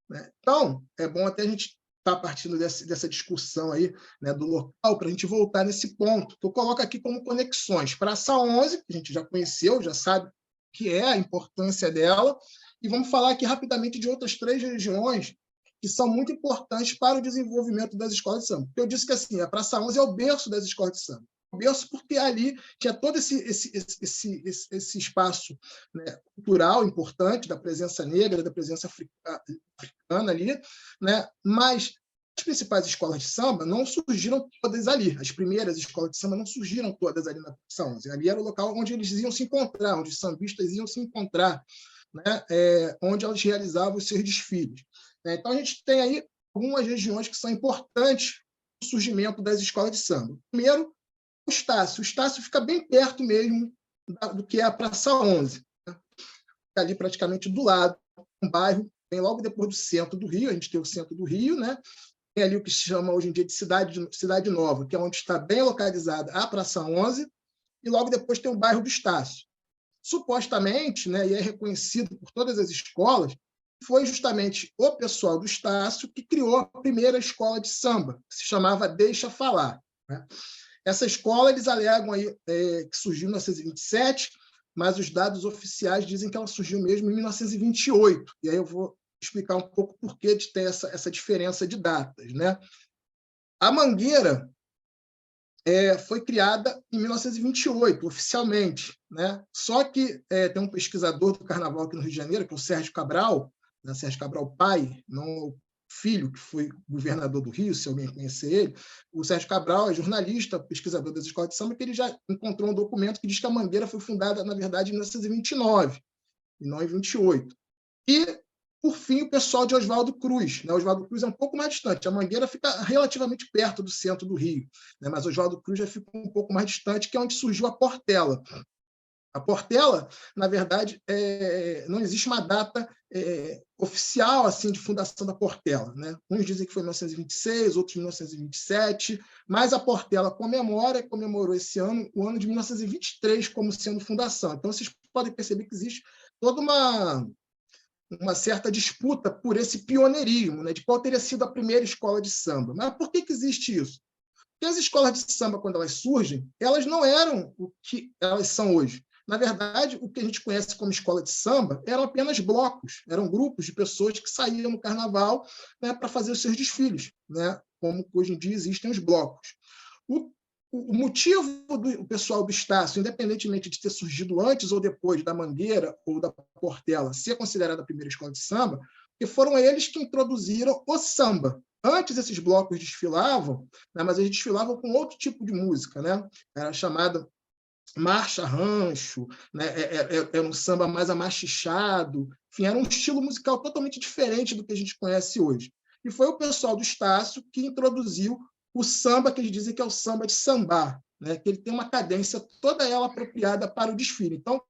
Né? Então, é bom até a gente estar partindo dessa discussão aí, né, do local, para a gente voltar nesse ponto, que eu coloco aqui como conexões. Praça 11, que a gente já conheceu, já sabe que é a importância dela, e vamos falar aqui rapidamente de outras 3 regiões que são muito importantes para o desenvolvimento das escolas de samba. Eu disse que assim, a Praça 11 é o berço das escolas de samba. O berço porque ali tinha todo esse espaço, né, cultural importante da presença negra, da presença africana ali, né? Mas as principais escolas de samba não surgiram todas ali. As primeiras escolas de samba não surgiram todas ali na Praça 11. Ali era o local onde eles iam se encontrar, onde os sambistas iam se encontrar, né? Onde elas realizavam os seus desfiles. Então, a gente tem aí algumas regiões que são importantes para o surgimento das escolas de samba. Primeiro, o Estácio. O Estácio fica bem perto mesmo do que é a Praça 11. Né? Fica ali praticamente do lado, um bairro, bem logo depois do centro do Rio. A gente tem o centro do Rio, né? Tem ali o que se chama hoje em dia de Cidade Nova, que é onde está bem localizada a Praça 11, e logo depois tem o bairro do Estácio. Supostamente, né, e é reconhecido por todas as escolas, foi justamente o pessoal do Estácio que criou a primeira escola de samba, que se chamava Deixa Falar. Né? Essa escola, eles alegam aí, que surgiu em 1927, mas os dados oficiais dizem que ela surgiu mesmo em 1928. E aí eu vou explicar um pouco por que de ter essa diferença de datas. Né? A Mangueira foi criada em 1928, oficialmente. Né? Só que tem um pesquisador do Carnaval aqui no Rio de Janeiro, que é o Sérgio Cabral, né? Sérgio Cabral pai, não o filho, que foi governador do Rio, se alguém conhecer ele. O Sérgio Cabral é jornalista, pesquisador das escolas de samba, que ele já encontrou um documento que diz que a Mangueira foi fundada, na verdade, em 1929, e não em 28. E, por fim, o pessoal de Oswaldo Cruz. Né? Oswaldo Cruz é um pouco mais distante. A Mangueira fica relativamente perto do centro do Rio, né? Mas Oswaldo Cruz já fica um pouco mais distante, que é onde surgiu a Portela. A Portela, na verdade, não existe uma data oficial assim de fundação da Portela. Né? Uns dizem que foi em 1926, outros em 1927, mas a Portela comemorou esse ano, o ano de 1923, como sendo fundação. Então, vocês podem perceber que existe toda uma certa disputa por esse pioneirismo, né? De qual teria sido a primeira escola de samba. Mas por que existe isso? Porque as escolas de samba, quando elas surgem, elas não eram o que elas são hoje. Na verdade, o que a gente conhece como escola de samba eram apenas blocos, eram grupos de pessoas que saíam no carnaval, né, para fazer os seus desfiles, né, como hoje em dia existem os blocos. O motivo do pessoal do Estácio, independentemente de ter surgido antes ou depois da Mangueira ou da Portela, ser considerada a primeira escola de samba, porque foram eles que introduziram o samba. Antes esses blocos desfilavam, né, mas eles desfilavam com outro tipo de música, né? Era chamada marcha rancho, né? Era um samba mais amachichado, enfim, era um estilo musical totalmente diferente do que a gente conhece hoje. E foi o pessoal do Estácio que introduziu o samba, que eles dizem que é o samba de sambar, né? Que ele tem uma cadência toda ela apropriada para o desfile. Então,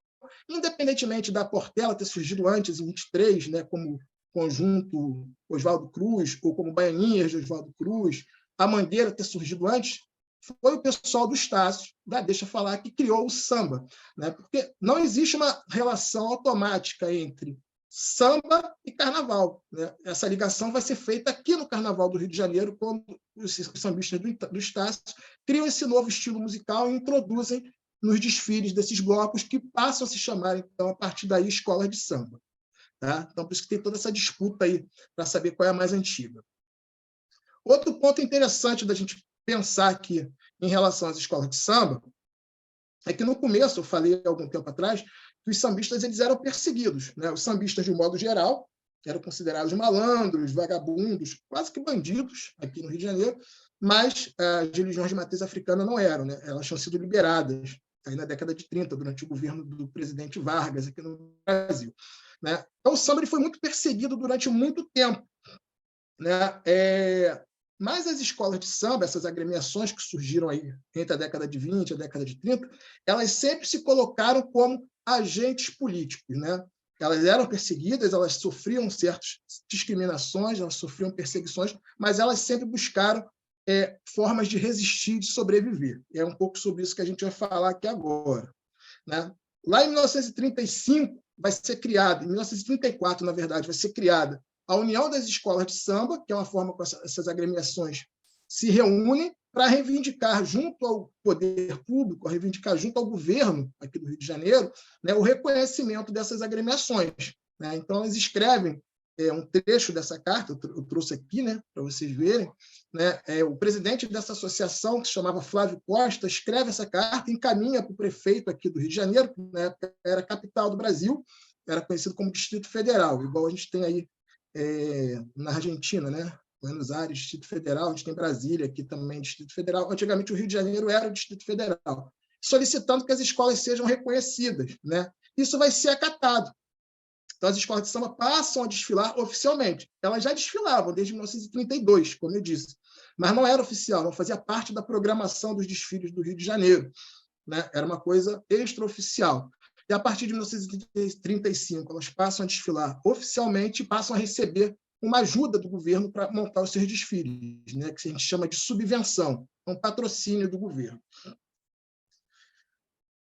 independentemente da Portela ter surgido antes, em 23, né, como conjunto Oswaldo Cruz, ou como Baianinhas de Oswaldo Cruz, a Mangueira ter surgido antes, foi o pessoal do Estácio, da Deixa Falar, que criou o samba. Né? Porque não existe uma relação automática entre samba e carnaval. Né? Essa ligação vai ser feita aqui no Carnaval do Rio de Janeiro, quando os sambistas do Estácio criam esse novo estilo musical e introduzem nos desfiles desses blocos que passam a se chamar, então, a partir daí, escolas de samba. Tá? Então, por isso que tem toda essa disputa aí para saber qual é a mais antiga. Outro ponto interessante da gente pensar aqui em relação às escolas de samba é que, no começo, eu falei há algum tempo atrás, que os sambistas eles eram perseguidos. Né? Os sambistas, de um modo geral, eram considerados malandros, vagabundos, quase que bandidos aqui no Rio de Janeiro, mas as religiões de matriz africana não eram. Né? Elas tinham sido liberadas aí na década de 30, durante o governo do presidente Vargas, aqui no Brasil. Né? Então, o samba ele foi muito perseguido durante muito tempo. Né? Mas as escolas de samba, essas agremiações que surgiram aí entre a década de 20 e a década de 30, elas sempre se colocaram como agentes políticos. Né? Elas eram perseguidas, elas sofriam certas discriminações, elas sofriam perseguições, mas elas sempre buscaram formas de resistir, de sobreviver. E é um pouco sobre isso que a gente vai falar aqui agora. Né? Lá em 1935, vai ser criada, em 1934, na verdade, vai ser criada a União das Escolas de Samba, que é uma forma que essas agremiações se reúnem para reivindicar junto ao poder público, reivindicar junto ao governo aqui do Rio de Janeiro, né, o reconhecimento dessas agremiações. Né? Então, elas escrevem um trecho dessa carta, eu trouxe aqui, né, para vocês verem. Né? O presidente dessa associação, que se chamava Flávio Costa, escreve essa carta e encaminha para o prefeito aqui do Rio de Janeiro, que na época era a capital do Brasil, era conhecido como Distrito Federal, igual a gente tem aí na Argentina, né? Buenos Aires, Distrito Federal, a gente tem Brasília aqui também, Distrito Federal. Antigamente, o Rio de Janeiro era o Distrito Federal, solicitando que as escolas sejam reconhecidas. Né? Isso vai ser acatado. Então, as escolas de samba passam a desfilar oficialmente. Elas já desfilavam desde 1932, como eu disse, mas não era oficial, não fazia parte da programação dos desfiles do Rio de Janeiro. Né? Era uma coisa extraoficial. E, a partir de 1935, elas passam a desfilar oficialmente e passam a receber uma ajuda do governo para montar os seus desfiles, né, que a gente chama de subvenção, um patrocínio do governo.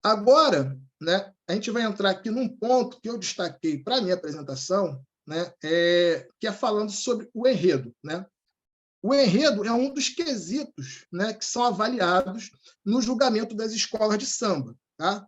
Agora, né, a gente vai entrar aqui num ponto que eu destaquei para a minha apresentação, né, que é falando sobre o enredo. Né? O enredo é um dos quesitos, né, que são avaliados no julgamento das escolas de samba. Tá?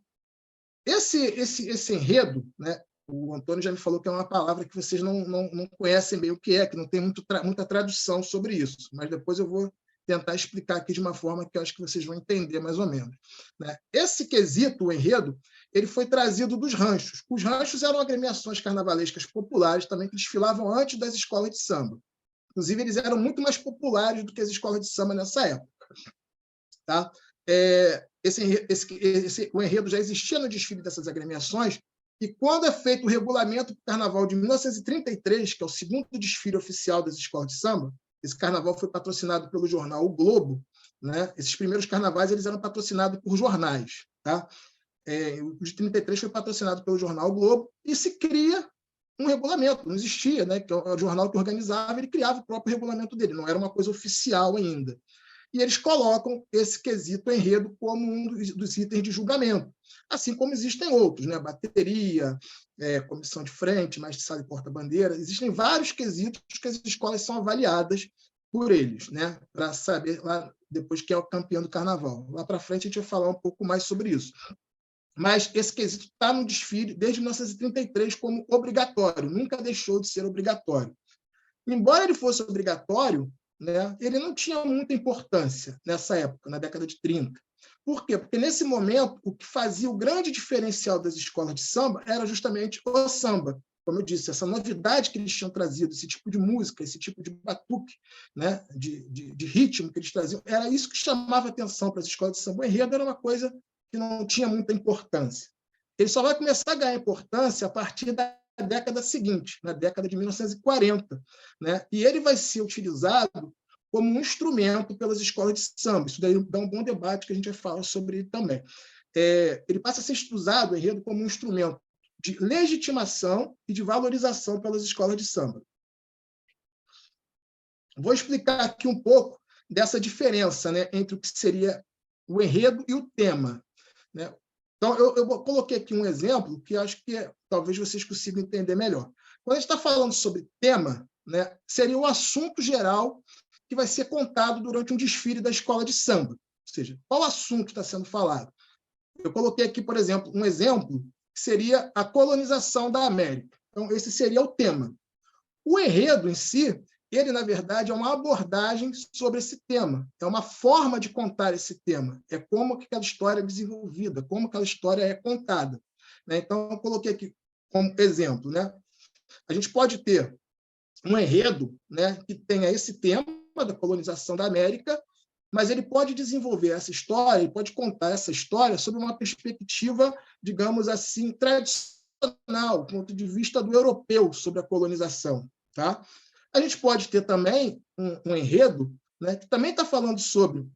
Esse enredo, né, o Antônio já me falou que é uma palavra que vocês não conhecem bem o que é, que não tem muita tradução sobre isso, mas depois eu vou tentar explicar aqui de uma forma que eu acho que vocês vão entender mais ou menos. Né? Esse quesito, o enredo, ele foi trazido dos ranchos. Os ranchos eram agremiações carnavalescas populares também que desfilavam antes das escolas de samba. Inclusive, eles eram muito mais populares do que as escolas de samba nessa época. Tá? O enredo já existia no desfile dessas agremiações, e quando é feito o regulamento do Carnaval de 1933, que é o segundo desfile oficial das escolas de samba, esse carnaval foi patrocinado pelo jornal O Globo. Né? Esses primeiros carnavais eles eram patrocinados por jornais. Tá? O de 33 foi patrocinado pelo jornal O Globo, e se cria um regulamento, não existia, né? Que é o jornal que organizava, ele criava o próprio regulamento dele, não era uma coisa oficial ainda. E eles colocam esse quesito enredo como um dos itens de julgamento, assim como existem outros, né? Bateria, comissão de frente, mestre de sala e porta-bandeira, existem vários quesitos que as escolas são avaliadas por eles, né? Para saber lá depois quem é o campeão do carnaval. Lá para frente a gente vai falar um pouco mais sobre isso. Mas esse quesito está no desfile desde 1933 como obrigatório, nunca deixou de ser obrigatório. Embora ele fosse obrigatório, né, ele não tinha muita importância nessa época, na década de 30. Por quê? Porque, nesse momento, o que fazia o grande diferencial das escolas de samba era justamente o samba. Como eu disse, essa novidade que eles tinham trazido, esse tipo de música, esse tipo de batuque, né, de ritmo que eles traziam, era isso que chamava a atenção para as escolas de samba. O enredo era uma coisa que não tinha muita importância. Ele só vai começar a ganhar importância a partir da década seguinte, na década de 1940. Né? E ele vai ser utilizado como um instrumento pelas escolas de samba. Isso daí dá um bom debate que a gente vai falar sobre ele também. Ele passa a ser usado, o enredo, como um instrumento de legitimação e de valorização pelas escolas de samba. Vou explicar aqui um pouco dessa diferença, né, entre o que seria o enredo e o tema. Né? Então, eu coloquei aqui um exemplo que acho que talvez vocês consigam entender melhor. Quando a gente está falando sobre tema, né, seria o assunto geral que vai ser contado durante um desfile da escola de samba. Ou seja, qual assunto está sendo falado? Eu coloquei aqui, por exemplo, um exemplo que seria a colonização da América. Então, esse seria o tema. O enredo em si, ele, na verdade, é uma abordagem sobre esse tema. É uma forma de contar esse tema. É como aquela história é desenvolvida, como aquela história é contada. Né? Então, eu coloquei aqui como exemplo. Né? A gente pode ter um enredo, né, que tenha esse tema da colonização da América, mas ele pode desenvolver essa história, ele pode contar essa história sob uma perspectiva, digamos assim, tradicional, do ponto de vista do europeu sobre a colonização. Tá? A gente pode ter também um enredo, né, que também está falando sobre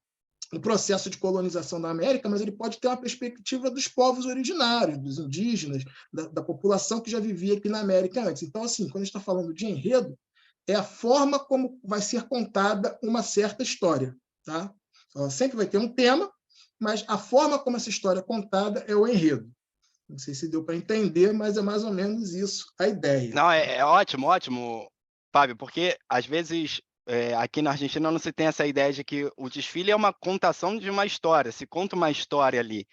o processo de colonização da América, mas ele pode ter uma perspectiva dos povos originários, dos indígenas, da população que já vivia aqui na América antes. Então, assim, quando a gente está falando de enredo, é a forma como vai ser contada uma certa história. Tá? Então, sempre vai ter um tema, mas a forma como essa história é contada é o enredo. Não sei se deu para entender, mas é mais ou menos isso a ideia. Não, é ótimo, ótimo, Fábio, porque às vezes aqui na Argentina não se tem essa ideia de que o desfile é uma contação de uma história, se conta uma história ali,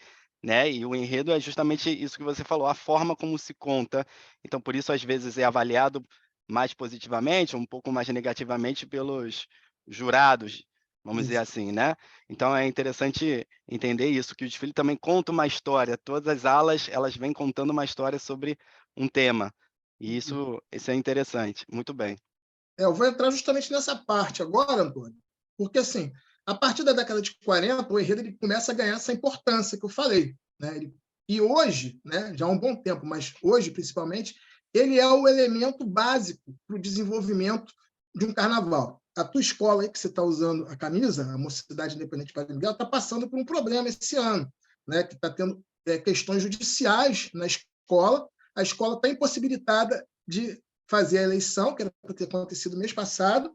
né? E o enredo é justamente isso que você falou, a forma como se conta. Então, por isso, às vezes, é avaliado mais positivamente, um pouco mais negativamente pelos jurados, vamos dizer Isso. assim, né? Então, é interessante entender isso, que o desfile também conta uma história. Todas as alas, elas vêm contando uma história sobre um tema. E isso é interessante. Muito bem. Eu vou entrar justamente nessa parte agora, Antônio, porque, assim, a partir da década de 40, o enredo ele começa a ganhar essa importância que eu falei. Né? E hoje, né, já há um bom tempo, mas hoje, principalmente, ele é o elemento básico para o desenvolvimento de um carnaval. A tua escola aí, que você está usando a camisa, a Mocidade Independente Padre Miguel, está passando por um problema esse ano, né, que está tendo questões judiciais na escola. A escola está impossibilitada de fazer a eleição, que era para ter acontecido mês passado,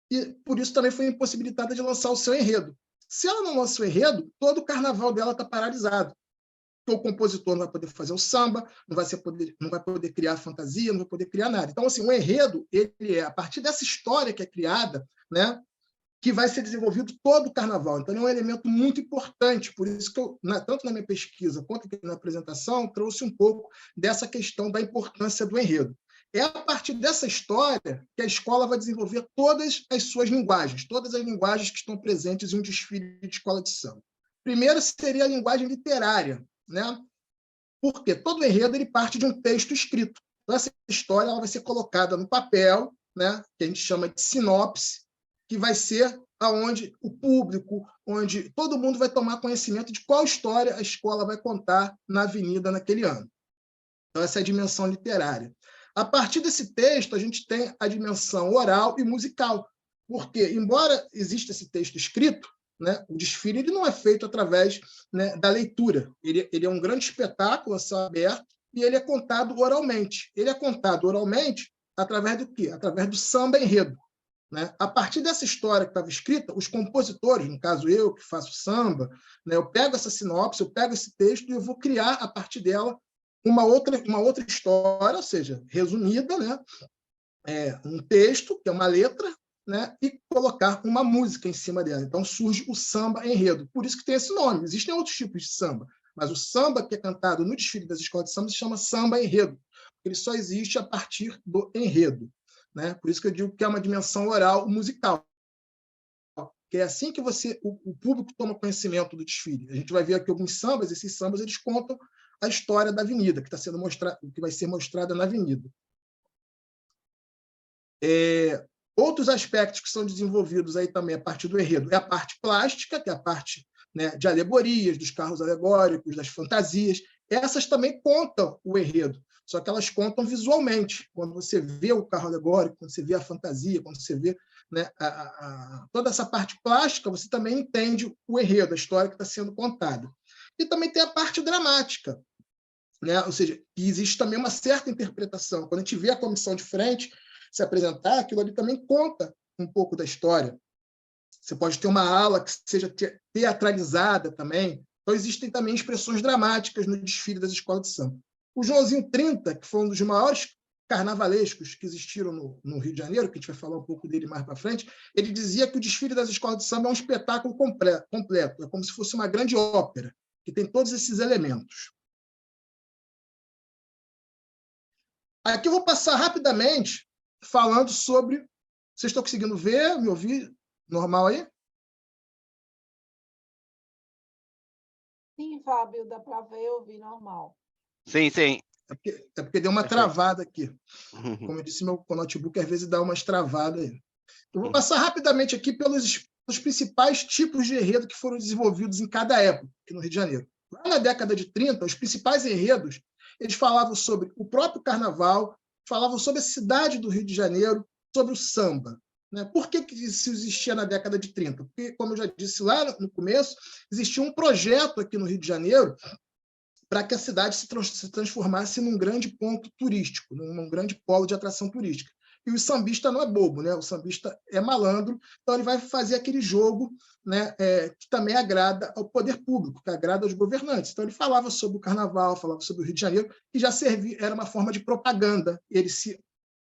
e por isso também foi impossibilitada de lançar o seu enredo. Se ela não lança o enredo, todo o carnaval dela está paralisado. O compositor não vai poder fazer o samba, não vai poder criar fantasia, não vai poder criar nada. Então, assim, o enredo, ele é a partir dessa história que é criada, né, que vai ser desenvolvido todo o carnaval. Então, é um elemento muito importante. Por isso que eu, tanto na minha pesquisa quanto aqui na apresentação, trouxe um pouco dessa questão da importância do enredo. É a partir dessa história que a escola vai desenvolver todas as suas linguagens, todas as linguagens que estão presentes em um desfile de escola de samba. Primeiro seria a linguagem literária, né? Porque todo enredo ele parte de um texto escrito. Então, essa história ela vai ser colocada no papel, né? Que a gente chama de sinopse, que vai ser aonde o público, onde todo mundo vai tomar conhecimento de qual história a escola vai contar na avenida naquele ano. Então, essa é a dimensão literária. A partir desse texto, a gente tem a dimensão oral e musical, porque, embora exista esse texto escrito, né, o desfile ele não é feito através, né, da leitura. Ele é um grande espetáculo a céu aberto e ele é contado oralmente. Ele é contado oralmente através do quê? Através do samba enredo. Né? A partir dessa história que estava escrita, os compositores, no caso eu, que faço samba, né, eu pego essa sinopse, eu pego esse texto e eu vou criar, a partir dela, uma outra história, ou seja, resumida, né? Um texto, que é uma letra, né? E colocar uma música em cima dela. Então surge o samba enredo. Por isso que tem esse nome. Existem outros tipos de samba, mas o samba que é cantado no desfile das escolas de samba se chama samba enredo. Ele só existe a partir do enredo. Né? Por isso que eu digo que é uma dimensão oral musical. Que é assim que o público toma conhecimento do desfile. A gente vai ver aqui alguns sambas, esses sambas eles contam a história da avenida, que está sendo mostrada, que vai ser mostrada na avenida. Outros aspectos que são desenvolvidos aí também a partir do enredo é a parte plástica, que é a parte, né, de alegorias, dos carros alegóricos, das fantasias. Essas também contam o enredo, só que elas contam visualmente. Quando você vê o carro alegórico, quando você vê a fantasia, quando você vê, né, toda essa parte plástica, você também entende o enredo, a história que está sendo contada. E também tem a parte dramática, né? Ou seja, que existe também uma certa interpretação. Quando a gente vê a comissão de frente se apresentar, aquilo ali também conta um pouco da história. Você pode ter uma ala que seja teatralizada também. Então, existem também expressões dramáticas no desfile das escolas de samba. O Joãozinho 30, que foi um dos maiores carnavalescos que existiram no Rio de Janeiro, que a gente vai falar um pouco dele mais para frente, ele dizia que o desfile das escolas de samba é um espetáculo completo, é como se fosse uma grande ópera, que tem todos esses elementos. Aqui eu vou passar rapidamente falando sobre... Vocês estão conseguindo ver, me ouvir normal aí? Sim, Fábio, dá para ver e ouvir normal. Sim, sim. É porque deu uma Perfeito. travada aqui. Como eu disse, meu notebook às vezes dá umas travadas aí. Eu vou passar rapidamente aqui pelos principais tipos de enredo que foram desenvolvidos em cada época aqui no Rio de Janeiro. Lá na década de 30, os principais enredos, eles falavam sobre o próprio carnaval, falavam sobre a cidade do Rio de Janeiro, sobre o samba. Né? Por que isso existia na década de 30? Porque, como eu já disse lá no começo, existia um projeto aqui no Rio de Janeiro para que a cidade se transformasse num grande ponto turístico, num grande polo de atração turística. E o sambista não é bobo, né? O sambista é malandro, então ele vai fazer aquele jogo, né, que também agrada ao poder público, que agrada aos governantes. Então ele falava sobre o carnaval, falava sobre o Rio de Janeiro, e já servia, era uma forma de propaganda. Ele se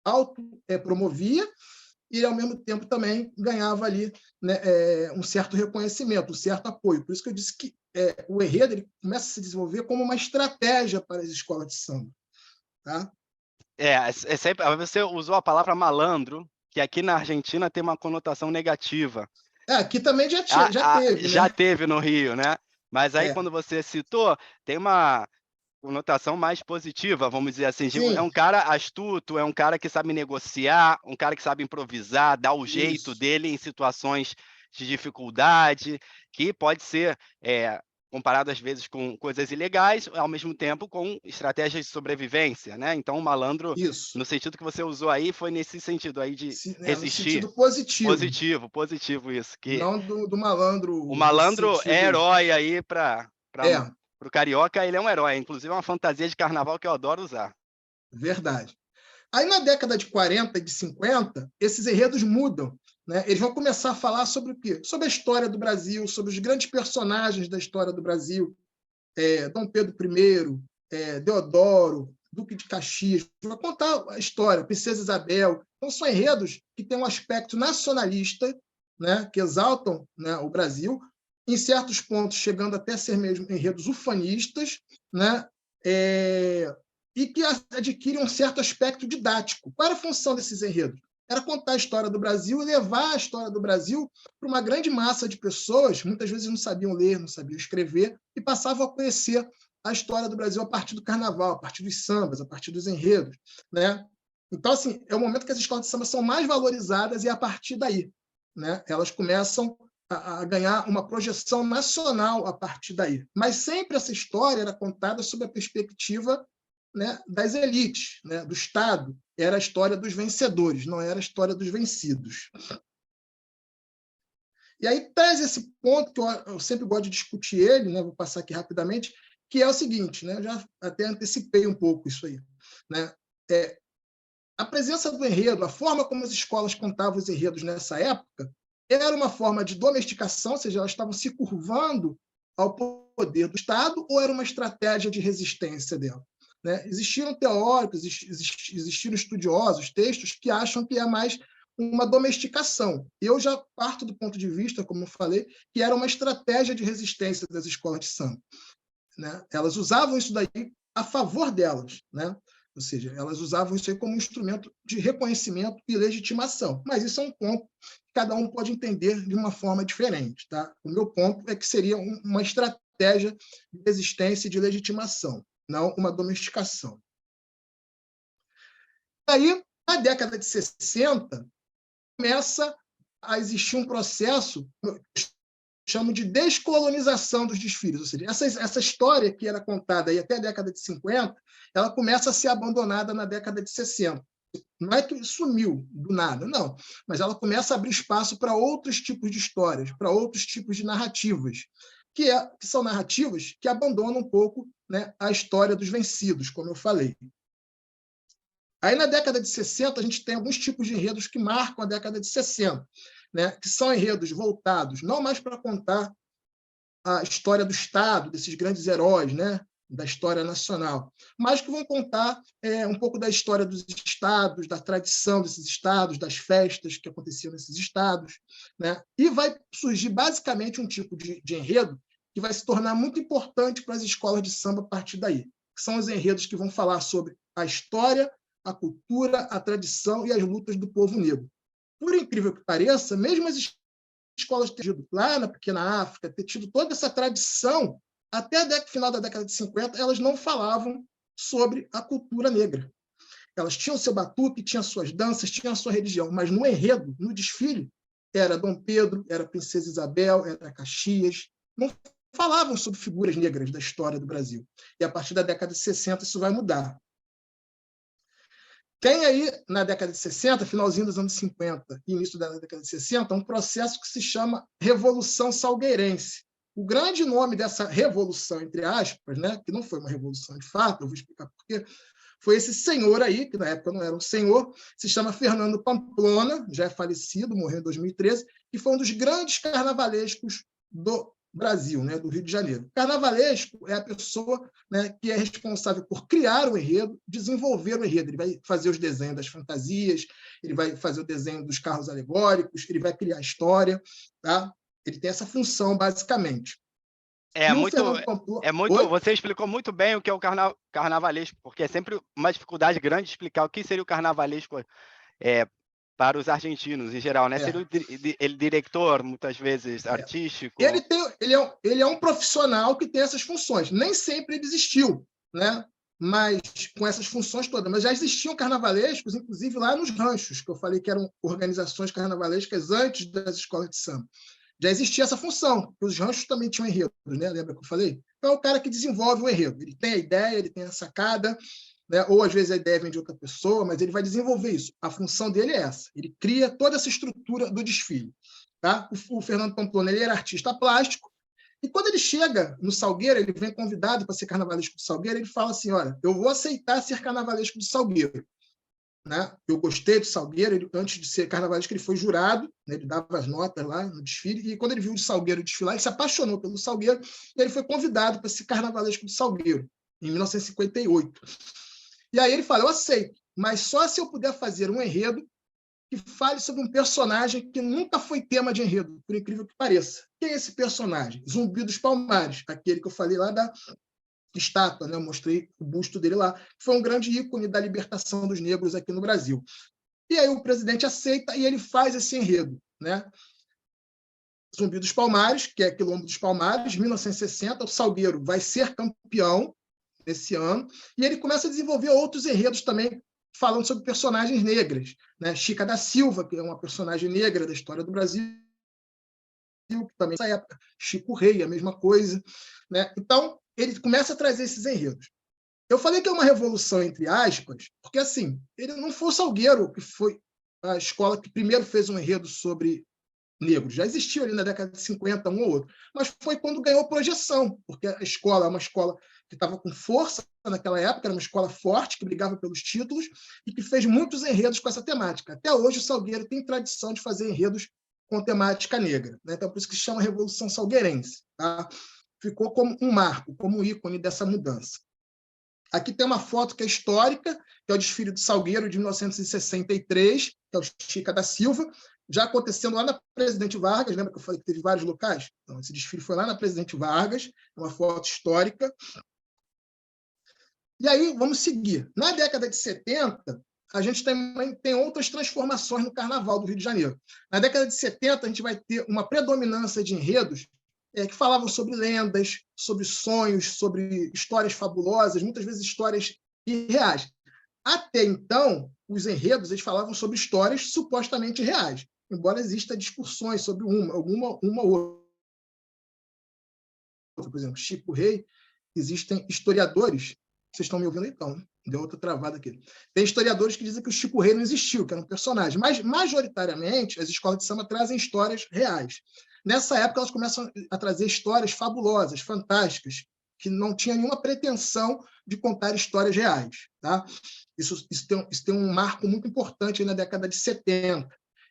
autopromovia e, ao mesmo tempo, também ganhava ali, né, um certo reconhecimento, um certo apoio. Por isso que eu disse que o enredo ele começa a se desenvolver como uma estratégia para as escolas de samba. Tá? Sempre, você usou a palavra malandro, que aqui na Argentina tem uma conotação negativa. Aqui também já teve, já né? teve no Rio, né? Mas aí, quando você citou, tem uma conotação mais positiva, vamos dizer assim. É um cara astuto, é um cara que sabe negociar, um cara que sabe improvisar, dar o jeito dele em situações de dificuldade, que pode ser comparado às vezes com coisas ilegais, ao mesmo tempo com estratégias de sobrevivência, né? Então, o malandro, no sentido que você usou aí, foi nesse sentido aí de resistir. No sentido positivo. Positivo isso. Que não do malandro. O malandro é herói aí para o carioca, ele é um herói. Inclusive, é uma fantasia de carnaval que eu adoro usar. Verdade. Aí, na década de 40 e de 50, esses enredos mudam. Né? Eles vão começar a falar sobre o quê? Sobre a história do Brasil, sobre os grandes personagens da história do Brasil. Dom Pedro I, Deodoro, Duque de Caxias. Vai contar a história, Princesa Isabel. Então, são enredos que têm um aspecto nacionalista, né? Que exaltam, né, o Brasil, em certos pontos chegando até a ser mesmo enredos ufanistas, né? E que adquirem um certo aspecto didático. Qual era a função desses enredos? Era contar a história do Brasil e levar a história do Brasil para uma grande massa de pessoas, muitas vezes não sabiam ler, não sabiam escrever, e passavam a conhecer a história do Brasil a partir do carnaval, a partir dos sambas, a partir dos enredos. Né? Então, assim, é o momento que as escolas de samba são mais valorizadas, e é a partir daí, né, elas começam a ganhar uma projeção nacional a partir daí. Mas sempre essa história era contada sob a perspectiva, né, das elites, né, do Estado. Era a história dos vencedores, não era a história dos vencidos. E aí traz esse ponto que eu sempre gosto de discutir ele, né, vou passar aqui rapidamente, que é o seguinte, né, eu já até antecipei um pouco isso aí. Né, a presença do enredo, a forma como as escolas contavam os enredos nessa época, era uma forma de domesticação, ou seja, elas estavam se curvando ao poder do Estado, ou era uma estratégia de resistência dela? Né? Existiram teóricos, existiram estudiosos, textos que acham que é mais uma domesticação. Eu já parto do ponto de vista, como eu falei, que era uma estratégia de resistência das escolas de samba. Né? Elas usavam isso daí a favor delas, né? Ou seja, elas usavam isso aí como um instrumento de reconhecimento e legitimação. Mas isso é um ponto que cada um pode entender de uma forma diferente. Tá? O meu ponto é que seria uma estratégia de resistência e de legitimação, não uma domesticação. Aí, na década de 60, começa a existir um processo, chamo de descolonização dos desfiles. Ou seja, essa história que era contada aí até a década de 50, ela começa a ser abandonada na década de 60. Não é que sumiu do nada, não. Mas ela começa a abrir espaço para outros tipos de histórias, para outros tipos de narrativas, que são narrativas que abandonam um pouco, né, a história dos vencidos, como eu falei. Aí, na década de 60, a gente tem alguns tipos de enredos que marcam a década de 60, né, que são enredos voltados não mais para contar a história do Estado, desses grandes heróis, né, da história nacional, mas que vão contar um pouco da história dos estados, da tradição desses estados, das festas que aconteciam nesses estados. Né, e vai surgir, basicamente, um tipo de enredo que vai se tornar muito importante para as escolas de samba a partir daí, que são os enredos que vão falar sobre a história, a cultura, a tradição e as lutas do povo negro. Por incrível que pareça, mesmo as escolas ter tido lá na pequena África, ter tido toda essa tradição, até o final da década de 50, elas não falavam sobre a cultura negra. elas tinham seu batuque, tinham suas danças, tinham a sua religião, mas no enredo, no desfile, era Dom Pedro, era Princesa Isabel, era Caxias, não falavam sobre figuras negras da história do Brasil. E a partir da década de 60 isso vai mudar. Tem aí, na década de 60, finalzinho dos anos 50 e início da década de 60, um processo que se chama Revolução Salgueirense. O grande nome dessa revolução, entre aspas, né, que não foi uma revolução de fato, eu vou explicar por quê, foi esse senhor aí, que na época não era um senhor, se chama Fernando Pamplona, já é falecido, morreu em 2013, que foi um dos grandes carnavalescos do Brasil, né, do Rio de Janeiro. Carnavalesco é a pessoa, né, que é responsável por criar o enredo, desenvolver o enredo. Ele vai fazer os desenhos das fantasias, ele vai fazer o desenho dos carros alegóricos, ele vai criar a história, tá? Ele tem essa função, basicamente. Você explicou muito bem o que é o carnavalesco, porque é sempre uma dificuldade grande explicar o que seria o carnavalesco para os argentinos em geral, né? Seria ele diretor, muitas vezes, artístico. Ele é um profissional que tem essas funções. Nem sempre ele existiu, né? Mas com essas funções todas. Mas já existiam carnavalescos, inclusive lá nos ranchos, que eu falei que eram organizações carnavalescas antes das escolas de samba. Já existia essa função, porque os ranchos também tinham enredos, né? Lembra que eu falei? Então, é o cara que desenvolve o enredo. Ele tem a ideia, ele tem a sacada, né? Ou às vezes a ideia vem de outra pessoa, mas ele vai desenvolver isso. A função dele é essa. Ele cria toda essa estrutura do desfile. Tá? O Fernando Pamplona, ele era artista plástico, e quando ele chega no Salgueiro, ele vem convidado para ser carnavalesco do Salgueiro, ele fala assim, olha, eu vou aceitar ser carnavalesco do Salgueiro. Né? Eu gostei do Salgueiro, antes de ser carnavalesco, ele foi jurado, né? Ele dava as notas lá no desfile, e quando ele viu o Salgueiro desfilar, ele se apaixonou pelo Salgueiro, e ele foi convidado para ser carnavalesco do Salgueiro, em 1958. E aí ele fala, eu aceito, mas só se eu puder fazer um enredo que fale sobre um personagem que nunca foi tema de enredo, por incrível que pareça. Quem é esse personagem? Zumbi dos Palmares, aquele que eu falei lá da estátua, né? Eu mostrei o busto dele lá, que foi um grande ícone da libertação dos negros aqui no Brasil. E aí o presidente aceita e ele faz esse enredo, né? Zumbi dos Palmares, que é Quilombo dos Palmares, 1960, o Salgueiro vai ser campeão nesse ano, e ele começa a desenvolver outros enredos também, falando sobre personagens negras, né? Chica da Silva, que é uma personagem negra da história do Brasil, que também nessa época, Chico Rei, a mesma coisa, né? Então, ele começa a trazer esses enredos. Eu falei que é uma revolução, entre aspas, porque, assim, ele não foi o Salgueiro que foi a escola que primeiro fez um enredo sobre negros. Já existiu ali na década de 50, um ou outro. Mas foi quando ganhou projeção, porque a escola é uma escola que estava com força naquela época, era uma escola forte, que brigava pelos títulos e que fez muitos enredos com essa temática. Até hoje, o Salgueiro tem tradição de fazer enredos com temática negra, né? Então, por isso que se chama Revolução Salgueirense. Tá? Ficou como um marco, como um ícone dessa mudança. Aqui tem uma foto que é histórica, que é o desfile do Salgueiro de 1963, que é o Chica da Silva, já acontecendo lá na Presidente Vargas. Lembra que eu falei que teve vários locais? Então, esse desfile foi lá na Presidente Vargas, é uma foto histórica. E aí, vamos seguir. Na década de 70, a gente também tem outras transformações no Carnaval do Rio de Janeiro. Na década de 70, a gente vai ter uma predominância de enredos que falavam sobre lendas, sobre sonhos, sobre histórias fabulosas, muitas vezes histórias irreais. Até então, os enredos eles falavam sobre histórias supostamente reais, embora existam discussões sobre uma ou outra. Por exemplo, Chico Rei, existem historiadores. Vocês estão me ouvindo então, né? Deu outra travada aqui. Tem historiadores que dizem que o Chico Rei não existiu, que era um personagem, mas, majoritariamente, as escolas de samba trazem histórias reais. Nessa época, elas começam a trazer histórias fabulosas, fantásticas, que não tinham nenhuma pretensão de contar histórias reais. Tá? Isso tem um marco muito importante na década de 70.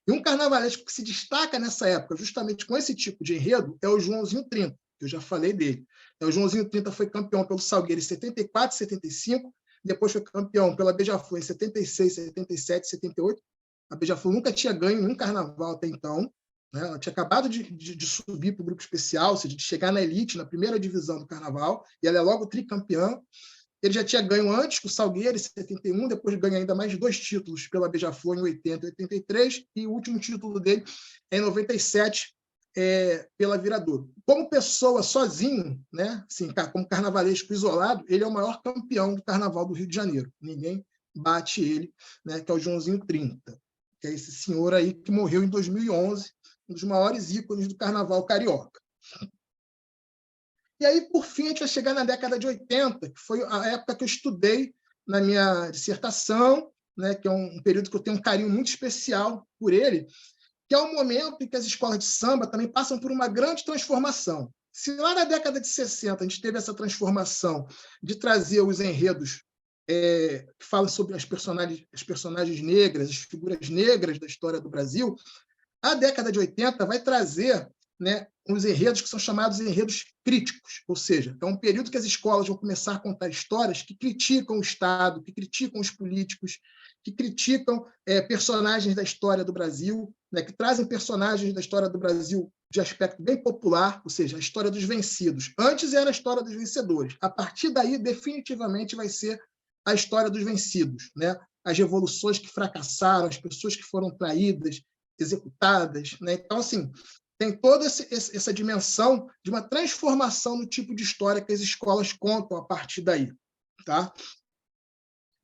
E um carnavalesco que se destaca nessa época, justamente com esse tipo de enredo, é o Joãozinho 30, que eu já falei dele. O Joãozinho 30 foi campeão pelo Salgueiro em 74, 75, depois foi campeão pela Beija-Flor em 76, 77, 78. A Beija-Flor nunca tinha ganho nenhum carnaval até então. Né? Ela tinha acabado de subir para o grupo especial, ou seja, de chegar na elite, na primeira divisão do carnaval, e ela é logo tricampeã. Ele já tinha ganho antes com o Salgueiro em 71, depois ganha ainda mais 2 títulos pela Beija-Flor em 80 e 83, e o último título dele é em 97, pela Viradouro. Como pessoa sozinho, né, assim, como carnavalesco isolado, ele é o maior campeão do Carnaval do Rio de Janeiro. Ninguém bate ele, né, que é o Joãozinho 30, que é esse senhor aí que morreu em 2011, um dos maiores ícones do carnaval carioca. E aí, por fim, a gente vai chegar na década de 80, que foi a época que eu estudei na minha dissertação, né, que é um período que eu tenho um carinho muito especial por ele, que é um momento em que as escolas de samba também passam por uma grande transformação. Se lá na década de 60 a gente teve essa transformação de trazer os enredos que falam sobre as personagens negras, as figuras negras da história do Brasil, a década de 80 vai trazer, né, uns enredos que são chamados enredos críticos, ou seja, é um período que as escolas vão começar a contar histórias que criticam o Estado, que criticam os políticos, que criticam personagens da história do Brasil, né, que trazem personagens da história do Brasil de aspecto bem popular, ou seja, a história dos vencidos. Antes era a história dos vencedores. A partir daí, definitivamente, vai ser a história dos vencidos, né? As revoluções que fracassaram, as pessoas que foram traídas, executadas, né? Então, assim, tem toda essa dimensão de uma transformação no tipo de história que as escolas contam a partir daí, tá?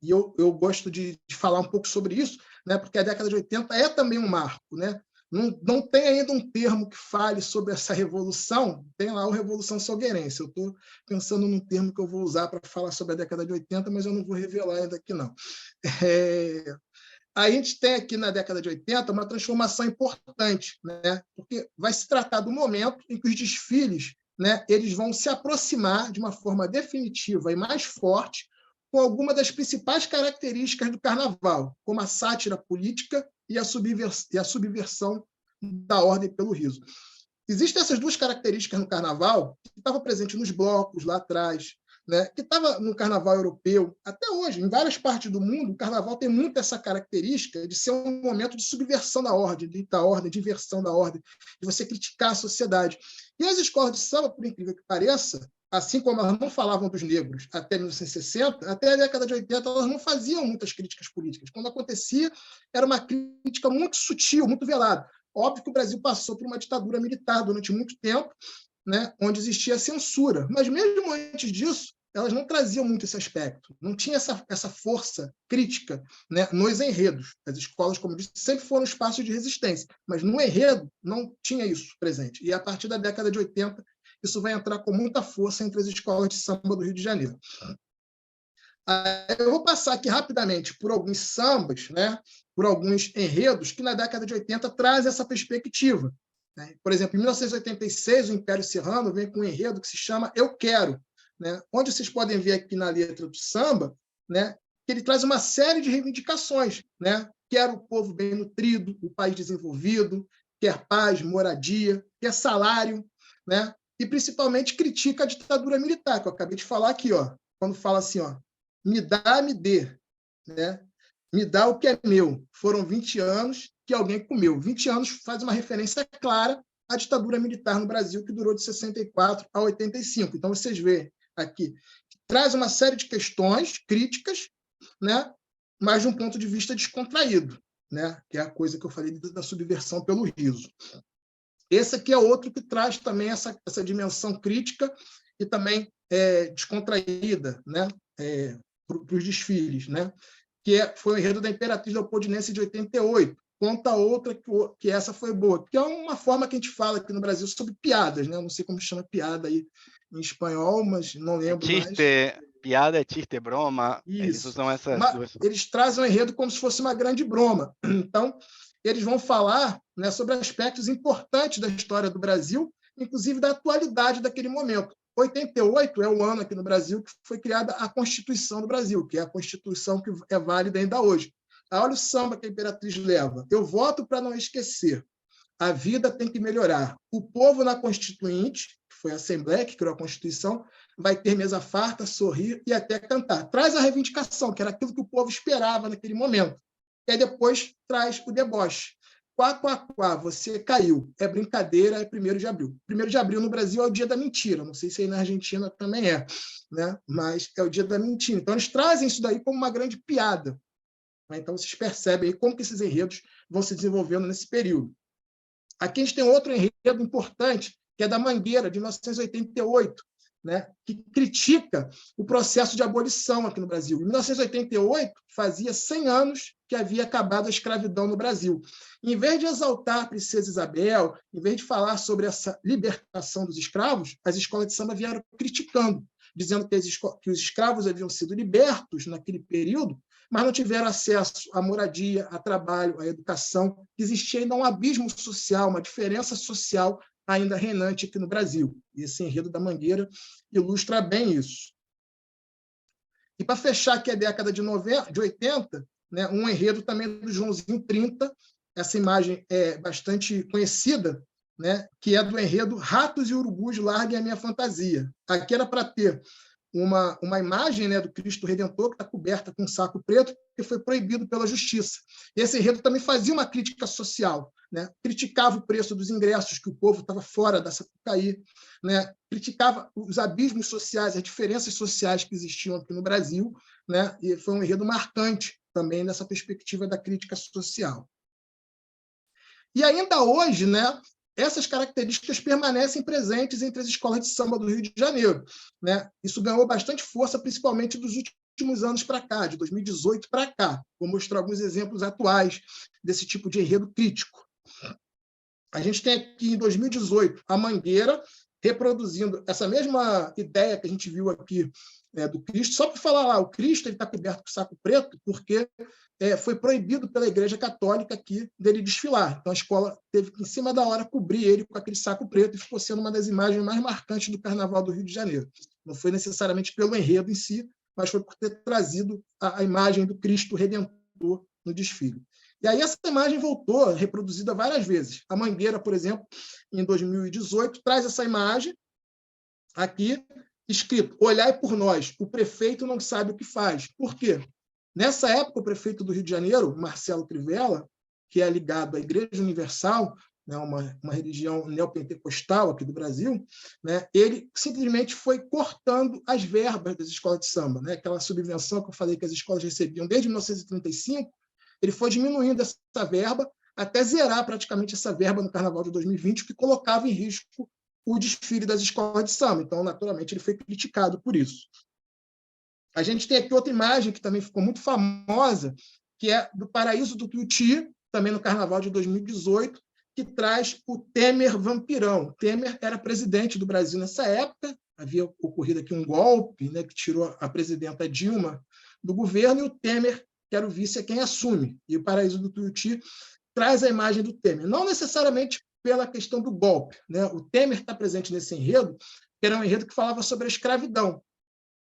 E eu gosto de falar um pouco sobre isso, né? Porque a década de 80 é também um marco, né? Não tem ainda um termo que fale sobre essa revolução, tem lá o Revolução Salgueirense. Eu estou pensando num termo que eu vou usar para falar sobre a década de 80, mas eu não vou revelar ainda aqui, não. A gente tem aqui na década de 80 uma transformação importante, né? Porque vai se tratar do momento em que os desfiles, né, eles vão se aproximar de uma forma definitiva e mais forte com alguma das principais características do carnaval, como a sátira política e a subversão da ordem pelo riso. Existem essas duas características no carnaval que estavam presentes nos blocos lá atrás, né, que estava no carnaval europeu, até hoje, em várias partes do mundo, o carnaval tem muito essa característica de ser um momento de subversão da ordem, de inversão da ordem, de você criticar a sociedade. E as escolas de samba, por incrível que pareça, assim como elas não falavam dos negros até 1960, até a década de 80 elas não faziam muitas críticas políticas. Quando acontecia, era uma crítica muito sutil, muito velada. Óbvio que o Brasil passou por uma ditadura militar durante muito tempo, né, onde existia censura. Mas mesmo antes disso, elas não traziam muito esse aspecto. Não tinha essa força crítica, né, nos enredos. As escolas, como eu disse, sempre foram espaços de resistência, mas no enredo não tinha isso presente. E a partir da década de 80, isso vai entrar com muita força entre as escolas de samba do Rio de Janeiro. Eu vou passar aqui rapidamente por alguns sambas, né, por alguns enredos que na década de 80 trazem essa perspectiva. Por exemplo, em 1986, o Império Serrano vem com um enredo que se chama Eu Quero, né, onde vocês podem ver aqui na letra do samba, né, que ele traz uma série de reivindicações. Né? Quer o povo bem nutrido, o país desenvolvido, quer paz, moradia, quer salário, né? E principalmente critica a ditadura militar, que eu acabei de falar aqui, ó, quando fala assim, ó, me dá, me dê, né? Me dá o que é meu. Foram 20 anos que alguém comeu. 20 anos faz uma referência clara à ditadura militar no Brasil, que durou de 64 a 85. Então, vocês veem aqui, traz uma série de questões críticas, né? Mas de um ponto de vista descontraído, né? Que é a coisa que eu falei da subversão pelo riso. Esse aqui é outro que traz também essa dimensão crítica e também descontraída, né? Para os desfiles, né? Foi o enredo da Imperatriz Leopoldinense de 88. Conta outra que essa foi boa, que é uma forma que a gente fala aqui no Brasil sobre piadas, né? Eu não sei como chama piada aí em espanhol, mas não lembro mais. Piada é chiste, broma. Isso. Eles usam essas duas. Eles trazem o enredo como se fosse uma grande broma. Então, eles vão falar, né, sobre aspectos importantes da história do Brasil, inclusive da atualidade daquele momento. 88 é o ano aqui no Brasil que foi criada a Constituição do Brasil, que é a Constituição que é válida ainda hoje. Olha o samba que a Imperatriz leva. Eu voto para não esquecer. A vida tem que melhorar. O povo na Constituinte, que foi a Assembleia que criou a Constituição, vai ter mesa farta, sorrir e até cantar. Traz a reivindicação, que era aquilo que o povo esperava naquele momento. E aí depois traz o deboche. Quá, você caiu. É brincadeira, é 1º de abril. 1º de abril no Brasil é o dia da mentira. Não sei se aí na Argentina também é, né? Mas é o dia da mentira. Então, eles trazem isso daí como uma grande piada. Então, vocês percebem aí como que esses enredos vão se desenvolvendo nesse período. Aqui a gente tem outro enredo importante, que é da Mangueira, de 1988, né, que critica o processo de abolição aqui no Brasil. Em 1988, fazia 100 anos que havia acabado a escravidão no Brasil. Em vez de exaltar a princesa Isabel, em vez de falar sobre essa libertação dos escravos, as escolas de samba vieram criticando, dizendo que os escravos haviam sido libertos naquele período, mas não tiveram acesso à moradia, a trabalho, à educação. Existia ainda um abismo social, uma diferença social ainda reinante aqui no Brasil. E esse enredo da Mangueira ilustra bem isso. E para fechar aqui a década de 80, né, um enredo também do Joãozinho 30, essa imagem é bastante conhecida, né, que é do enredo Ratos e Urubus Larguem a Minha Fantasia. Aqui era para ter uma imagem, né, do Cristo Redentor, que está coberta com um saco preto, que foi proibido pela justiça. E esse enredo também fazia uma crítica social, né? Criticava o preço dos ingressos, que o povo estava fora da Sapucaí, né? Criticava os abismos sociais, as diferenças sociais que existiam aqui no Brasil, né? E foi um enredo marcante também nessa perspectiva da crítica social. E ainda hoje, né, essas características permanecem presentes entre as escolas de samba do Rio de Janeiro, né? Isso ganhou bastante força, principalmente dos últimos anos para cá, de 2018 para cá. Vou mostrar alguns exemplos atuais desse tipo de enredo crítico. A gente tem aqui, em 2018, a Mangueira reproduzindo essa mesma ideia que a gente viu aqui do Cristo, só para falar lá, o Cristo está coberto com saco preto porque foi proibido pela Igreja Católica aqui dele desfilar. Então, a escola teve que, em cima da hora, cobrir ele com aquele saco preto e ficou sendo uma das imagens mais marcantes do Carnaval do Rio de Janeiro. Não foi necessariamente pelo enredo em si, mas foi por ter trazido a imagem do Cristo Redentor no desfile. E aí essa imagem voltou, reproduzida várias vezes. A Mangueira, por exemplo, em 2018, traz essa imagem aqui, escrito: olhai por nós, o prefeito não sabe o que faz. Por quê? Nessa época, o prefeito do Rio de Janeiro, Marcelo Crivella, que é ligado à Igreja Universal, né, uma religião neopentecostal aqui do Brasil, né, ele simplesmente foi cortando as verbas das escolas de samba, né, aquela subvenção que eu falei que as escolas recebiam desde 1935, ele foi diminuindo essa verba até zerar praticamente essa verba no Carnaval de 2020, o que colocava em risco o desfile das escolas de samba. Então, naturalmente, ele foi criticado por isso. A gente tem aqui outra imagem que também ficou muito famosa, que é do Paraíso do Tuiuti, também no Carnaval de 2018, que traz o Temer vampirão. O Temer era presidente do Brasil nessa época, havia ocorrido aqui um golpe, né, que tirou a presidenta Dilma do governo, e o Temer, que era o vice, é quem assume. E o Paraíso do Tuiuti traz a imagem do Temer, não necessariamente pela questão do golpe, né? O Temer está presente nesse enredo, que era um enredo que falava sobre a escravidão.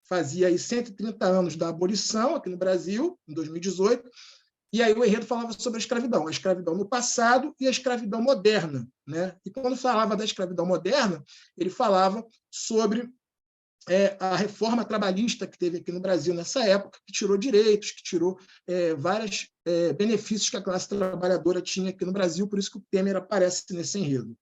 Fazia aí 130 anos da abolição aqui no Brasil, em 2018, e aí o enredo falava sobre a escravidão no passado e a escravidão moderna, né? E quando falava da escravidão moderna, ele falava sobre a reforma trabalhista que teve aqui no Brasil nessa época, que tirou direitos, que tirou vários benefícios que a classe trabalhadora tinha aqui no Brasil, por isso que o Temer aparece nesse enredo.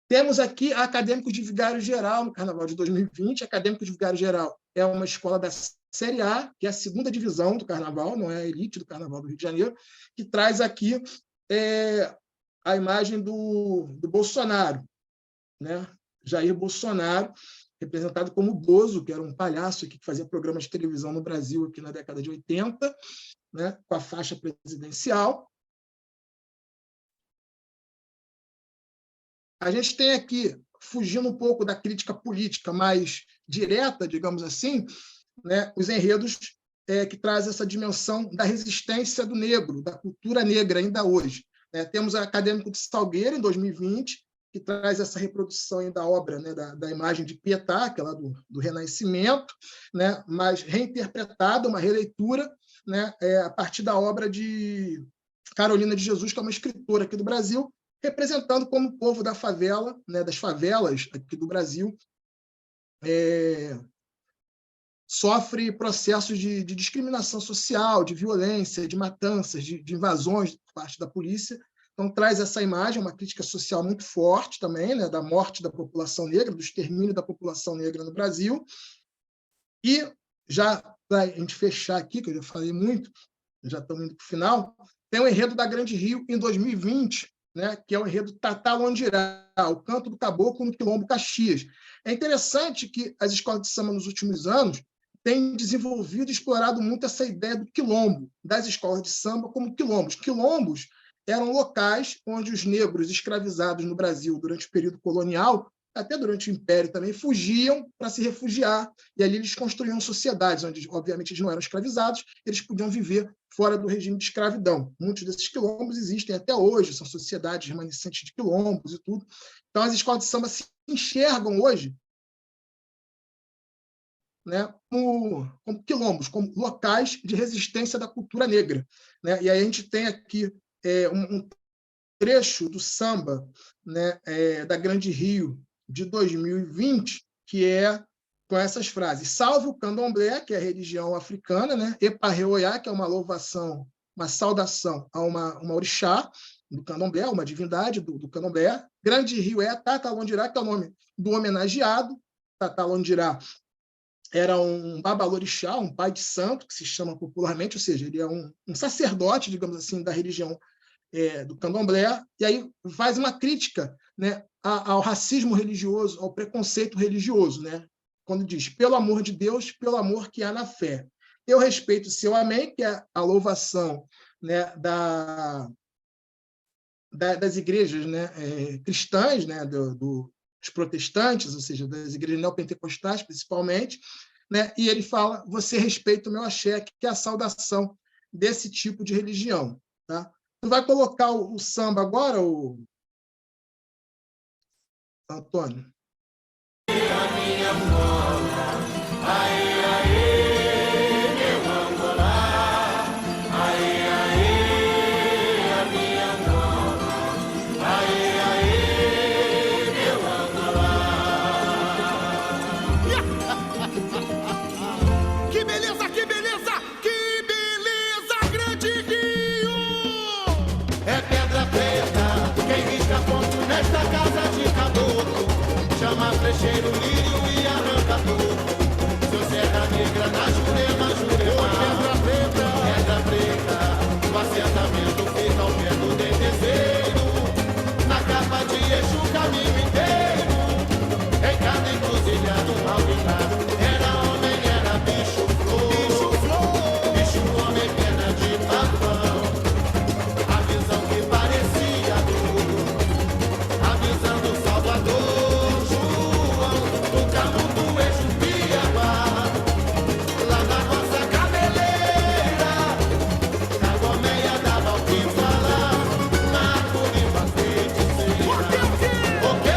Temos aqui a Acadêmicos de Vigário Geral no Carnaval de 2020. A Acadêmicos de Vigário Geral é uma escola da Série A, que é a segunda divisão do Carnaval, não é a elite do Carnaval do Rio de Janeiro, que traz aqui a imagem do Bolsonaro, né? Jair Bolsonaro, representado como Bozo, que era um palhaço aqui que fazia programas de televisão no Brasil aqui na década de 80, né, com a faixa presidencial. A gente tem aqui, fugindo um pouco da crítica política mais direta, digamos assim, né, os enredos que trazem essa dimensão da resistência do negro, da cultura negra ainda hoje. Temos a Acadêmico de Salgueiro, em 2020, que traz essa reprodução da obra, né, da imagem de Pietà, que é lá do Renascimento, né, mas reinterpretada, uma releitura, né, a partir da obra de Carolina de Jesus, que é uma escritora aqui do Brasil, representando como o povo da favela, né, das favelas aqui do Brasil, sofre processos de discriminação social, de violência, de matanças, de invasões por parte da polícia. Então, traz essa imagem, uma crítica social muito forte também, né, da morte da população negra, do extermínio da população negra no Brasil. E, já para a gente fechar aqui, que eu já falei muito, já estamos indo para o final, tem o enredo da Grande Rio, em 2020, né, que é o enredo Tatalondirá, o canto do caboclo no Quilombo Caxias. É interessante que as escolas de samba, nos últimos anos, têm desenvolvido e explorado muito essa ideia do quilombo, das escolas de samba como quilombos. Quilombos eram locais onde os negros escravizados no Brasil durante o período colonial, até durante o Império também, fugiam para se refugiar, e ali eles construíam sociedades onde, obviamente, eles não eram escravizados, eles podiam viver fora do regime de escravidão. Muitos desses quilombos existem até hoje, são sociedades remanescentes de quilombos e tudo. Então, as escolas de samba se enxergam hoje, né, como quilombos, como locais de resistência da cultura negra, né? E aí a gente tem aqui um trecho do samba, né, da Grande Rio, de 2020, que é com essas frases: salve o candomblé, que é a religião africana, né? Eparreoiá, que é uma louvação, uma saudação a uma orixá do candomblé, uma divindade do candomblé. Grande Rio é Tatalondirá, que é o nome do homenageado. Tatalondirá era um babalorixá, um pai de santo, que se chama popularmente, ou seja, ele é um sacerdote, digamos assim, da religião do candomblé, e aí faz uma crítica, né, ao racismo religioso, ao preconceito religioso, né, quando diz: pelo amor de Deus, pelo amor que há na fé. Eu respeito o seu amém, que é a louvação, né, das igrejas, né, cristãs, né, dos protestantes, ou seja, das igrejas neopentecostais, principalmente, né, e ele fala: você respeita o meu axé, que é a saudação desse tipo de religião. Tá? Tu vai colocar o samba agora, Antônio? Que beleza, que beleza, que beleza, Grande Rio! É pedra preta, quem risca ponto nesta casa de caboclo. Chama frecheiro, lírio e arranca tudo. Seu Serra Negra na Jurema, Jurema. Pedra preta, o assentamento fica ao pé do dentezeiro. Na capa de Exu, o caminho inteiro. Em cada encruzilhada, um malgrado. Era homem, era bicho flor. Bicho homem, pena de papão. A visão que parecia dor. A visão do Salvador João. Do Camundo, Exu, Piabá. Lá na nossa cabeleira. Na gomeia da Valquífala. Na curiba feiticeira. O que?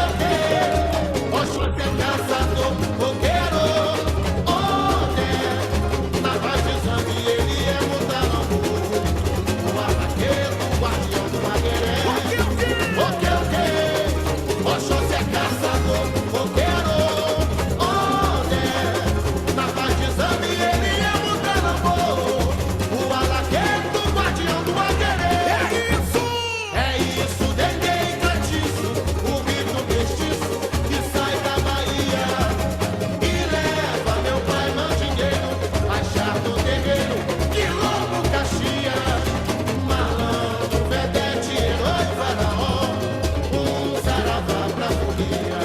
Oxum é caçador, fogueiro, onde? Na paz de sangue ele é mutanambu. O arraqueiro, o guardião do magueré. O que? Oxum é caçador, fogueiro, onde? Na paz de sangue ele é mutanambu. O arraqueiro, o guardião do magueré. É isso, dengue e catiço, o grito mestiço que sai da Bahia e leva meu pai mandingueiro, achar do terreiro, Quilombo Caxias, malandro, vedete, herói, faraó, saravá pra folia.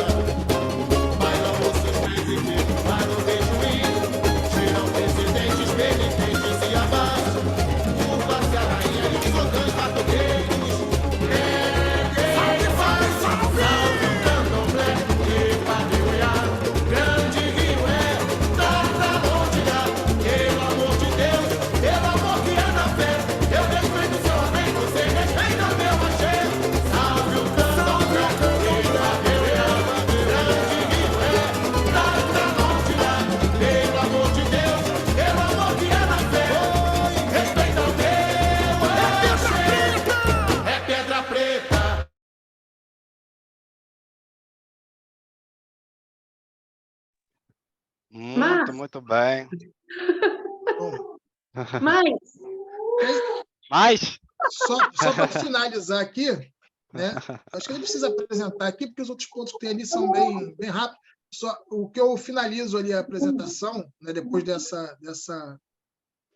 Bailam moços presidentes para o beijoinho, tiram presidentes, penitentes e abaixo, curva-se a rainha e os sultãs batuqueiros. Salve o candomblé, Eparreoiá, Grande Rio é Tatalondirá. Pelo amor de Deus, pelo amor que há na fé, eu respeito seu amém, você respeita meu axé. Salve o candomblé, Eparreoiá, Grande Rio é Tatalondirá. Pelo amor de Deus, pelo amor que há na fé, respeita o meu axé. É pedra preta. Muito bem. Bom, Mas, Mais? só para finalizar aqui, né? Acho que ele precisa apresentar aqui, porque os outros pontos que tem ali são bem rápidos. Só o que eu finalizo ali a apresentação, né, depois dessa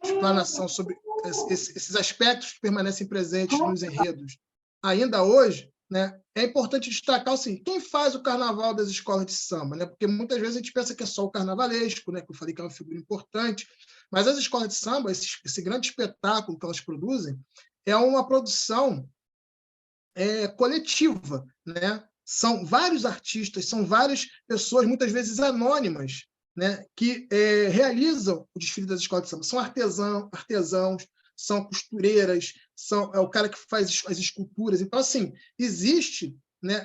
explanação sobre esses aspectos que permanecem presentes nos enredos ainda hoje, né, é importante destacar assim, quem faz o carnaval das escolas de samba, né? Porque muitas vezes a gente pensa que é só o carnavalesco, né, que eu falei que é uma figura importante, mas as escolas de samba, esse grande espetáculo que elas produzem, é uma produção coletiva, né? São vários artistas, são várias pessoas, muitas vezes anônimas, né, que realizam o desfile das escolas de samba. São artesãos, são costureiras, é o cara que faz as esculturas. Então, assim, existe, né,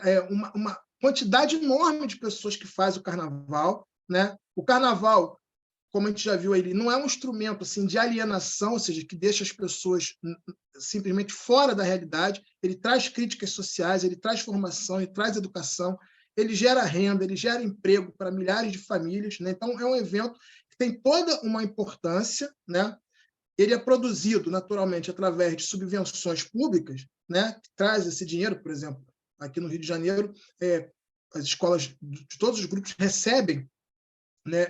uma quantidade enorme de pessoas que faz o carnaval, né? O carnaval, como a gente já viu, ele não é um instrumento assim de alienação, ou seja, que deixa as pessoas simplesmente fora da realidade. Ele traz críticas sociais, ele traz formação, ele traz educação, ele gera renda, ele gera emprego para milhares de famílias, né? Então, é um evento que tem toda uma importância, né? Ele é produzido, naturalmente, através de subvenções públicas, né? Que traz esse dinheiro, por exemplo, aqui no Rio de Janeiro, as escolas de todos os grupos recebem, né,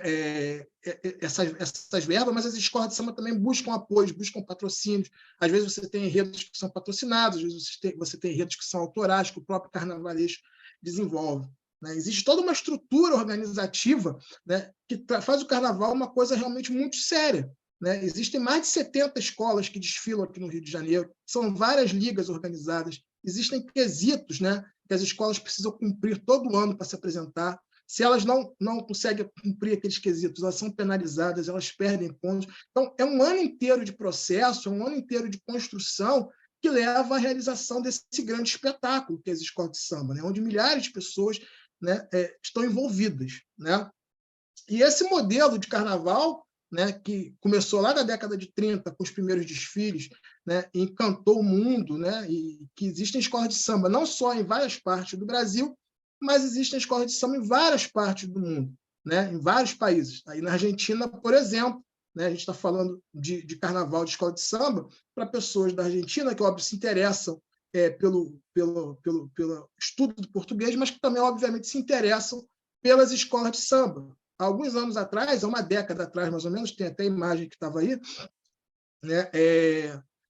essas verbas, mas as escolas de samba também buscam apoios, buscam patrocínios. Às vezes você tem enredos que são patrocinados, às vezes você tem enredos que são autorais, que o próprio carnavalesco desenvolve, né? Existe toda uma estrutura organizativa, né, que faz o carnaval uma coisa realmente muito séria, né? Existem mais de 70 escolas que desfilam aqui no Rio de Janeiro, são várias ligas organizadas, existem quesitos, né, que as escolas precisam cumprir todo ano para se apresentar. Se elas não conseguem cumprir aqueles quesitos, elas são penalizadas, elas perdem pontos. Então, é um ano inteiro de processo, é um ano inteiro de construção que leva à realização desse grande espetáculo, que é as escolas de samba, né? Onde milhares de pessoas, né, estão envolvidas, né? E esse modelo de carnaval, né, que começou lá na década de 30, com os primeiros desfiles, né, encantou o mundo, né, e que existem escolas de samba não só em várias partes do Brasil, mas existem escolas de samba em várias partes do mundo, né, em vários países. Aí na Argentina, por exemplo, né, a gente está falando de carnaval de escola de samba para pessoas da Argentina que, óbvio, se interessam pelo estudo do português, mas que também, obviamente, se interessam pelas escolas de samba. Há alguns anos atrás, há uma década atrás, mais ou menos, tem até a imagem que estava aí, né,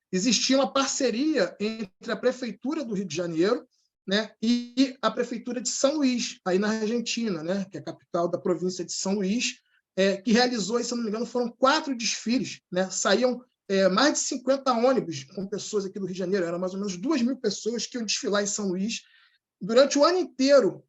existia uma parceria entre a Prefeitura do Rio de Janeiro, né, e a Prefeitura de São Luís, aí na Argentina, né, que é a capital da província de São Luís, que realizou, e, se não me engano, foram 4 desfiles, né, saíam mais de 50 ônibus com pessoas aqui do Rio de Janeiro, eram mais ou menos 2.000 pessoas que iam desfilar em São Luís. Durante o ano inteiro,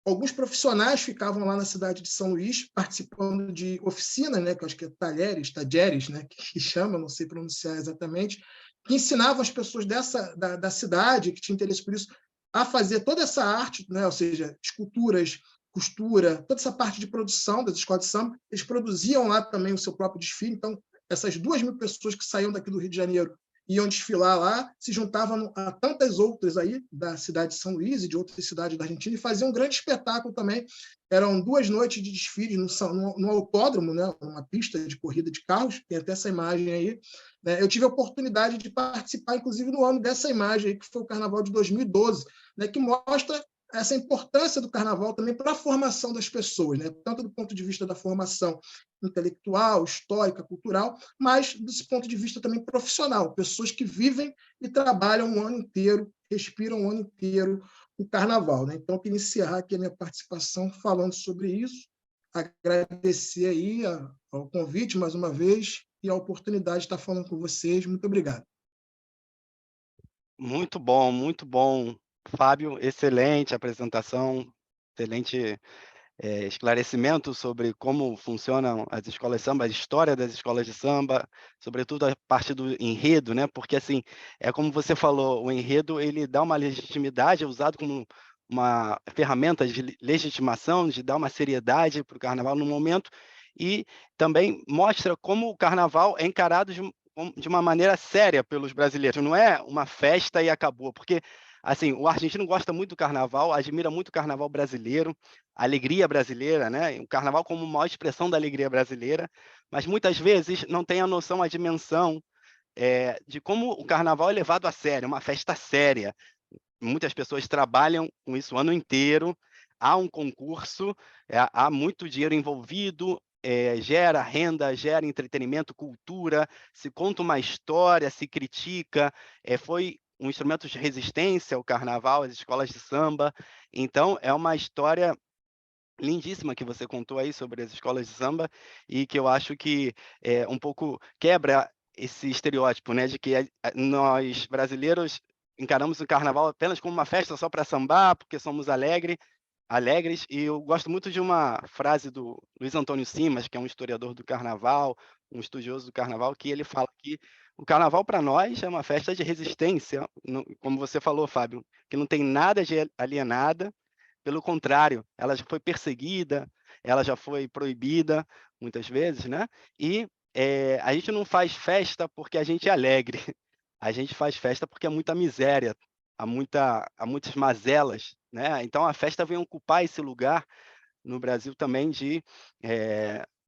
alguns profissionais ficavam lá na cidade de São Luís, participando de oficinas, né, que eu acho que é tageres, né, que chama, não sei pronunciar exatamente, que ensinavam as pessoas da cidade, que tinham interesse por isso, a fazer toda essa arte, né, ou seja, esculturas, costura, toda essa parte de produção das escolas de samba. Eles produziam lá também o seu próprio desfile. Então, essas 2.000 pessoas que saíam daqui do Rio de Janeiro iam desfilar lá, se juntavam a tantas outras aí da cidade de São Luís e de outras cidades da Argentina e faziam um grande espetáculo também. Eram 2 noites de desfiles no autódromo, né, uma pista de corrida de carros, tem até essa imagem aí. Eu tive a oportunidade de participar, inclusive, no ano dessa imagem aí, que foi o Carnaval de 2012, né, que mostra essa importância do carnaval também para a formação das pessoas, né? Tanto do ponto de vista da formação intelectual, histórica, cultural, mas desse ponto de vista também profissional, pessoas que vivem e trabalham o ano inteiro, respiram o ano inteiro o carnaval, né? Então, eu queria encerrar aqui a minha participação falando sobre isso, agradecer aí ao convite mais uma vez e a oportunidade de estar falando com vocês. Muito obrigado. Muito bom, Fábio, excelente apresentação, excelente esclarecimento sobre como funcionam as escolas de samba, a história das escolas de samba, sobretudo a parte do enredo, né? Porque, assim, é como você falou, o enredo ele dá uma legitimidade, é usado como uma ferramenta de legitimação, de dar uma seriedade para o carnaval no momento, e também mostra como o carnaval é encarado de uma maneira séria pelos brasileiros. Não é uma festa e acabou, porque assim, o argentino gosta muito do carnaval, admira muito o carnaval brasileiro, a alegria brasileira, né? O carnaval como maior expressão da alegria brasileira, mas muitas vezes não tem a noção, a dimensão de como o carnaval é levado a sério, uma festa séria. Muitas pessoas trabalham com isso o ano inteiro, há um concurso, há muito dinheiro envolvido, gera renda, gera entretenimento, cultura, se conta uma história, se critica, foi um instrumento de resistência, o carnaval, as escolas de samba. Então é uma história lindíssima que você contou aí sobre as escolas de samba e que eu acho que, um pouco quebra esse estereótipo, né, de que nós brasileiros encaramos o carnaval apenas como uma festa só para sambar, porque somos alegres. E eu gosto muito de uma frase do Luiz Antônio Simas, que é um historiador do carnaval, um estudioso do carnaval, que ele fala que o carnaval para nós é uma festa de resistência, como você falou, Fábio, que não tem nada de alienada. Pelo contrário, ela já foi perseguida, ela já foi proibida muitas vezes, né, e, a gente não faz festa porque a gente é alegre, a gente faz festa porque há muita miséria, há muitas mazelas, né, então a festa vem ocupar esse lugar no Brasil também de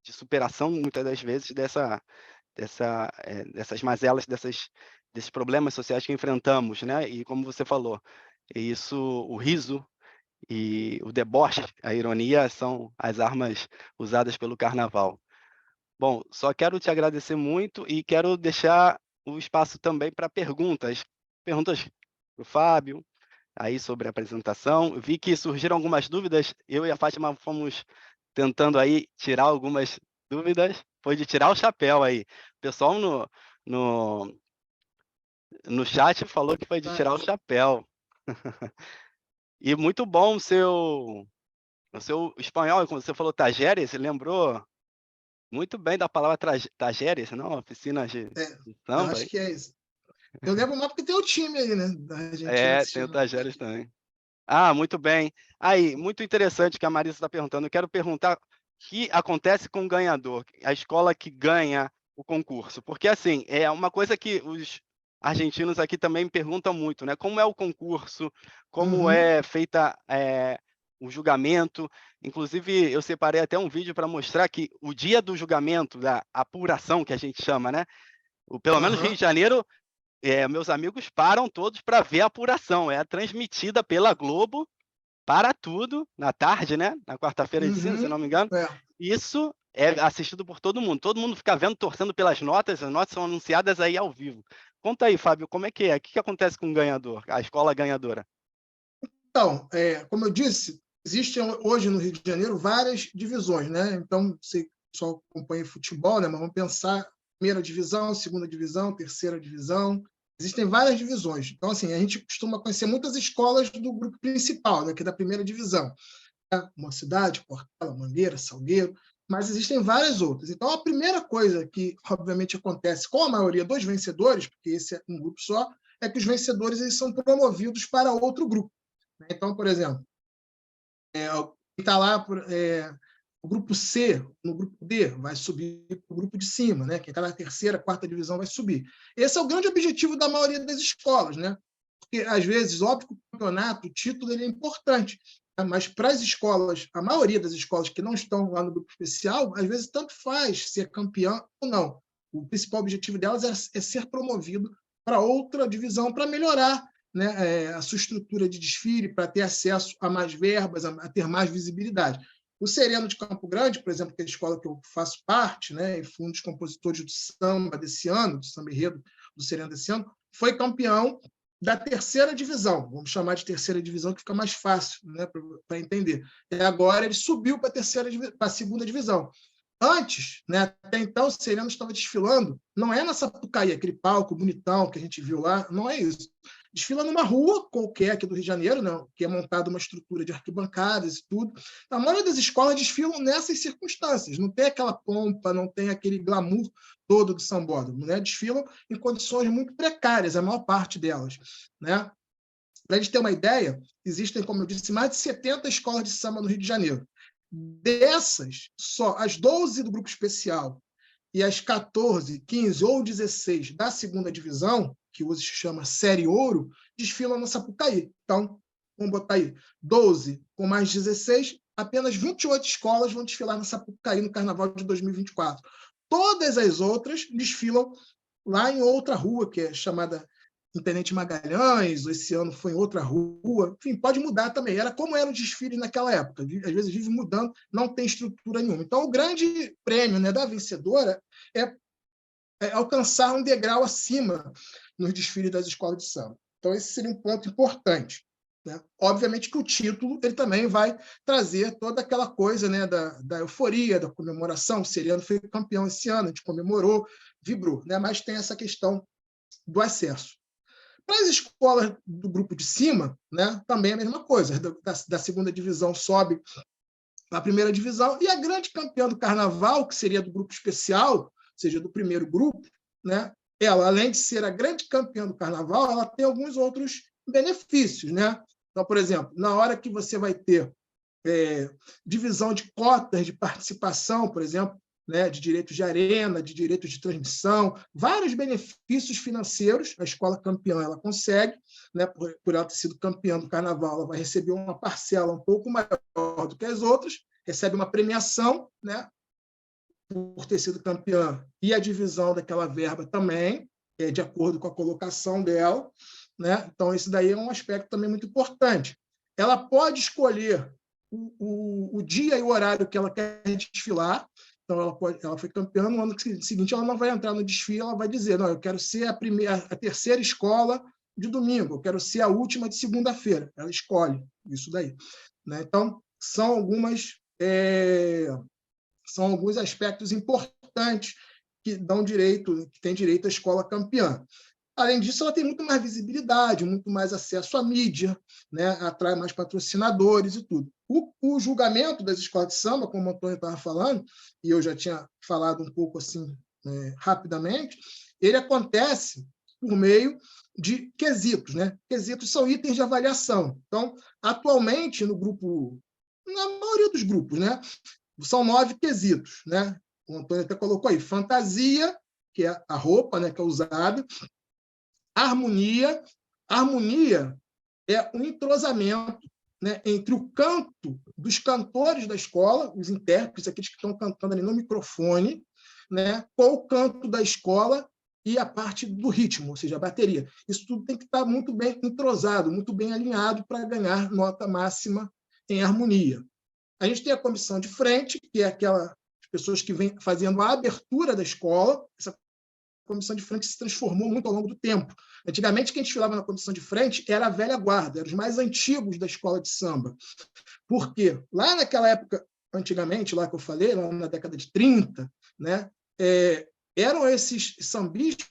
superação, muitas das vezes, dessas mazelas, desses problemas sociais que enfrentamos, né, e como você falou, isso, o riso e o deboche, a ironia, são as armas usadas pelo carnaval. Bom, só quero te agradecer muito e quero deixar o espaço também para perguntas. Perguntas para o Fábio, aí sobre a apresentação. Eu vi que surgiram algumas dúvidas, eu e a Fátima fomos tentando aí tirar algumas dúvidas, foi de tirar o chapéu aí. O pessoal no, no chat falou que foi de tirar o chapéu. E muito bom o seu espanhol, quando você falou Tajeres, você lembrou muito bem da palavra Tajeres, não? Oficina de Eu samba. acho que é isso. Eu lembro mais porque tem o time aí, né? Da Argentina Tem o assistindo. Tajeres também. Ah, muito bem. Aí, muito interessante que a Marisa está perguntando. Eu quero perguntar o que acontece com o ganhador, a escola que ganha o concurso. Porque, assim, é uma coisa que os argentinos aqui também me perguntam muito, né? Como é o concurso, como Uhum. é feita o julgamento. Inclusive, eu separei até um vídeo para mostrar que o dia do julgamento, da apuração, que a gente chama, né? Pelo menos Rio Aham. de Janeiro, meus amigos param todos para ver a apuração. É transmitida pela Globo para tudo, na tarde, né? Na quarta-feira de cinza, se não Uhum. me engano. É. Isso é assistido por todo mundo. Todo mundo fica vendo, torcendo pelas notas. As notas são anunciadas aí ao vivo. Conta aí, Fábio, como é que é? O que acontece com o ganhador, a escola ganhadora? Então, como eu disse, existem hoje no Rio de Janeiro várias divisões, né? Então, você só acompanha futebol, né? Mas vamos pensar primeira divisão, segunda divisão, terceira divisão. Existem várias divisões. Então, assim, a gente costuma conhecer muitas escolas do grupo principal, né? Que é da primeira divisão. Mocidade, Portela, Mangueira, Salgueiro, mas existem várias outras. Então, a primeira coisa que, obviamente, acontece com a maioria dos vencedores, porque esse é um grupo só, é que os vencedores eles são promovidos para outro grupo. Então, por exemplo, está lá o grupo C, no grupo D, vai subir para o grupo de cima, né? Quem está na terceira, quarta divisão vai subir. Esse é o grande objetivo da maioria das escolas, né? Porque, às vezes, óbvio que o campeonato, o título, ele é importante, tá? Mas para as escolas, a maioria das escolas que não estão lá no grupo especial, às vezes tanto faz ser campeão ou não. O principal objetivo delas é ser promovido para outra divisão, para melhorar, né, a sua estrutura de desfile, para ter acesso a mais verbas, a ter mais visibilidade. O Sereno de Campo Grande, por exemplo, que é a escola que eu faço parte, né, e fui um dos compositores do samba desse ano, do samba enredo do Sereno desse ano, foi campeão da terceira divisão, vamos chamar de terceira divisão, que fica mais fácil, né, para entender. E agora ele subiu para a segunda divisão. Antes, né, até então, o Sereno estava desfilando, não é na Sapucaí, aquele palco bonitão que a gente viu lá, não é isso. Desfila numa rua qualquer aqui do Rio de Janeiro, né, que é montada uma estrutura de arquibancadas e tudo. A maioria das escolas desfilam nessas circunstâncias, não tem aquela pompa, não tem aquele glamour todo do sambódromo, né? Desfilam em condições muito precárias, a maior parte delas, né? Para a gente ter uma ideia, existem, como eu disse, mais de 70 escolas de samba no Rio de Janeiro. Dessas, só as 12 do grupo especial e as 14, 15 ou 16 da segunda divisão, que hoje se chama Série Ouro, desfilam na Sapucaí. Então, vamos botar aí 12 com mais 16, apenas 28 escolas vão desfilar na Sapucaí no Carnaval de 2024. Todas as outras desfilam lá em outra rua, que é chamada Intendente Magalhães, esse ano foi em outra rua, enfim, pode mudar também. Era como era o desfile naquela época, às vezes vive mudando, não tem estrutura nenhuma. Então, o grande prêmio, né, da vencedora é alcançar um degrau acima nos desfiles das escolas de samba. Então, esse seria um ponto importante, né? Obviamente que o título ele também vai trazer toda aquela coisa, né, da euforia, da comemoração. O Seriano foi campeão esse ano, a gente comemorou, vibrou, né? Mas tem essa questão do acesso. Para as escolas do grupo de cima, né, também é a mesma coisa. Da segunda divisão sobe a primeira divisão, e a grande campeã do carnaval, que seria do grupo especial, ou seja, do primeiro grupo, né, ela, além de ser a grande campeã do carnaval, ela tem alguns outros benefícios, né? Então, por exemplo, na hora que você vai ter divisão de cotas de participação, por exemplo, né, de direitos de arena, de direitos de transmissão, vários benefícios financeiros a escola campeã ela consegue, né, por ela ter sido campeã do carnaval, ela vai receber uma parcela um pouco maior do que as outras, recebe uma premiação, né, por ter sido campeã, e a divisão daquela verba também, de acordo com a colocação dela, né? Então, esse daí é um aspecto também muito importante. Ela pode escolher o dia e o horário que ela quer desfilar. Então, ela foi campeã, no ano seguinte ela não vai entrar no desfile, ela vai dizer, não, eu quero ser a terceira escola de domingo, eu quero ser a última de segunda-feira. Ela escolhe isso daí, né? Então, são alguns aspectos importantes que dão direito, que tem direito à escola campeã. Além disso, ela tem muito mais visibilidade, muito mais acesso à mídia, né? Atrai mais patrocinadores e tudo. O julgamento das escolas de samba, como o Antônio estava falando, e eu já tinha falado um pouco assim rapidamente, ele acontece por meio de quesitos, né? Quesitos são itens de avaliação. Então, atualmente, na maioria dos grupos, né, são 9 quesitos, né? O Antônio até colocou aí: fantasia, que é a roupa, né, que é usada; harmonia. Harmonia é um entrosamento, né, entre o canto dos cantores da escola, os intérpretes, aqueles que estão cantando ali no microfone, né, com o canto da escola e a parte do ritmo, ou seja, a bateria. Isso tudo tem que estar muito bem entrosado, muito bem alinhado para ganhar nota máxima em harmonia. A gente tem a comissão de frente, que é aquelas pessoas que vêm fazendo a abertura da escola. Essa comissão de frente se transformou muito ao longo do tempo. Antigamente, quem desfilava na comissão de frente era a velha guarda, eram os mais antigos da escola de samba. Por quê? Lá naquela época, antigamente, lá que eu falei, lá na década de 30, né, eram esses sambistas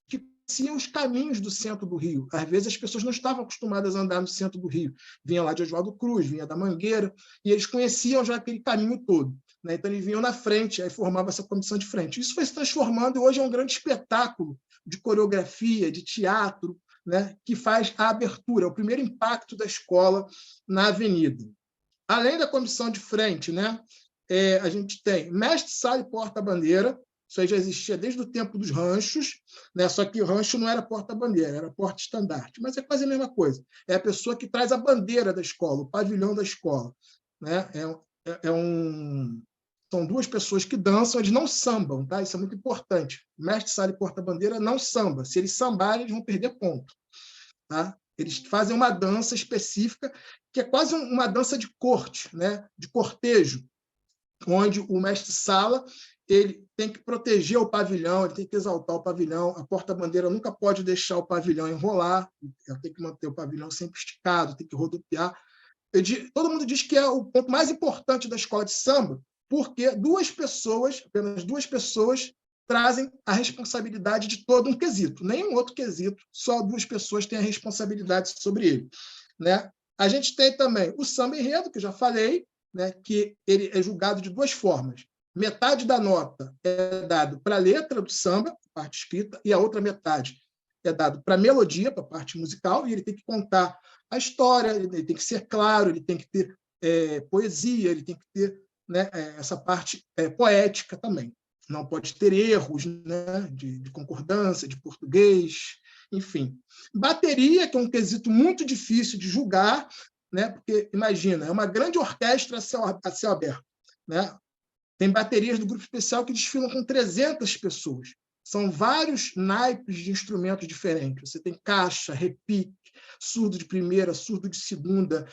que conheciam os caminhos do centro do Rio. Às vezes, as pessoas não estavam acostumadas a andar no centro do Rio. Vinha lá de Oswaldo Cruz, vinha da Mangueira, e eles conheciam já aquele caminho todo, né? Então, eles vinham na frente, aí formava essa comissão de frente. Isso foi se transformando, e hoje é um grande espetáculo de coreografia, de teatro, né, que faz a abertura, o primeiro impacto da escola na avenida. Além da comissão de frente, né, a gente tem mestre-sala e porta-bandeira. Isso aí já existia desde o tempo dos ranchos, né? Só que o rancho não era porta-bandeira, era porta-estandarte. Mas é quase a mesma coisa. É a pessoa que traz a bandeira da escola, o pavilhão da escola, né? São 2 pessoas que dançam, eles não sambam, tá? Isso é muito importante. Mestre, sala e porta-bandeira não samba. Se eles sambarem, eles vão perder ponto, tá? Eles fazem uma dança específica, que é quase uma dança de corte, né? De cortejo, onde o mestre-sala ele tem que proteger o pavilhão, ele tem que exaltar o pavilhão. A porta-bandeira nunca pode deixar o pavilhão enrolar, ela tem que manter o pavilhão sempre esticado, tem que rodopiar. Todo mundo diz que é o ponto mais importante da escola de samba, porque apenas duas pessoas, trazem a responsabilidade de todo um quesito. Nenhum outro quesito, só 2 pessoas têm a responsabilidade sobre ele, né? A gente tem também o samba enredo, que eu já falei, né, que ele é julgado de 2 formas. Metade da nota é dado para a letra do samba, a parte escrita, e a outra metade é dado para a melodia, para a parte musical, e ele tem que contar a história, ele tem que ser claro, ele tem que ter poesia, ele tem que ter, né, essa parte poética também. Não pode ter erros, né, de concordância, de português, enfim. Bateria, que é um quesito muito difícil de julgar, né, porque, imagina, é uma grande orquestra a céu aberto, né? Tem baterias do grupo especial que desfilam com 300 pessoas. São vários naipes de instrumentos diferentes. Você tem caixa, repique, surdo de primeira, surdo de segunda,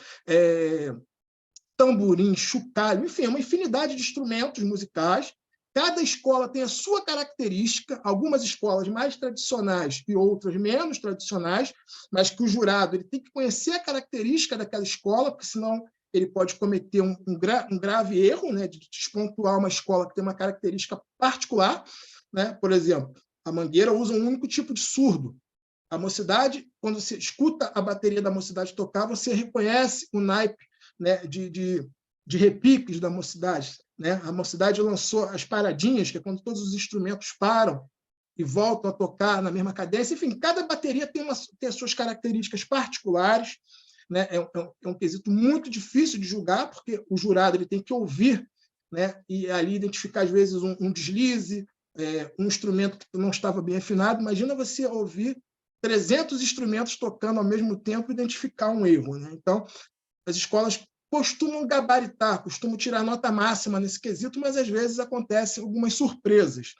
tamborim, chocalho, enfim, é uma infinidade de instrumentos musicais Cada escola tem a sua característica, algumas escolas mais tradicionais e outras menos tradicionais, mas que o jurado ele tem que conhecer a característica daquela escola, porque senão ele pode cometer um grave erro, né, de despontuar uma escola que tem uma característica particular. Né? Por exemplo, a Mangueira usa um único tipo de surdo. A Mocidade, quando você escuta a bateria da Mocidade tocar, você reconhece o naipe, né, de repiques da Mocidade. Né? A Mocidade lançou as paradinhas, que é quando todos os instrumentos param e voltam a tocar na mesma cadência. Enfim, cada bateria tem as suas características particulares. Né? É um quesito muito difícil de julgar, porque o jurado ele tem que ouvir, né? E ali identificar, às vezes, um deslize, um instrumento que não estava bem afinado. Imagina você ouvir 300 instrumentos tocando ao mesmo tempo e identificar um erro. Né? Então, as escolas costumam gabaritar, costumam tirar nota máxima nesse quesito, mas às vezes acontecem algumas surpresas.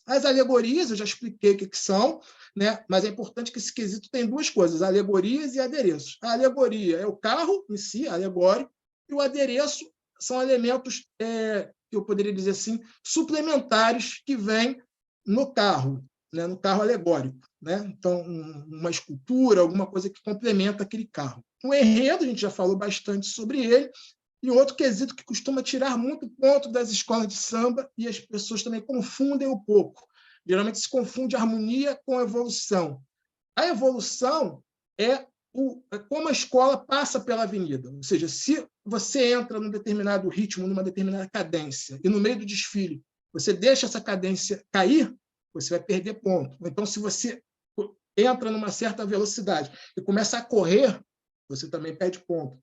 As alegorias, eu já expliquei o que são, né? Mas é importante que esse quesito tem duas coisas, alegorias e adereços. A alegoria é o carro em si, alegórico, e o adereço são elementos, que eu poderia dizer assim, suplementares que vêm no carro, né? No carro alegórico. Né? Então, uma escultura, alguma coisa que complementa aquele carro. O enredo, a gente já falou bastante sobre ele, e outro quesito que costuma tirar muito ponto das escolas de samba, e as pessoas também confundem um pouco. Geralmente se confunde harmonia com evolução. A evolução é como a escola passa pela avenida. Ou seja, se você entra num determinado ritmo, numa determinada cadência, e no meio do desfile você deixa essa cadência cair, você vai perder ponto. Então, se você entra numa certa velocidade e começa a correr, você também perde ponto.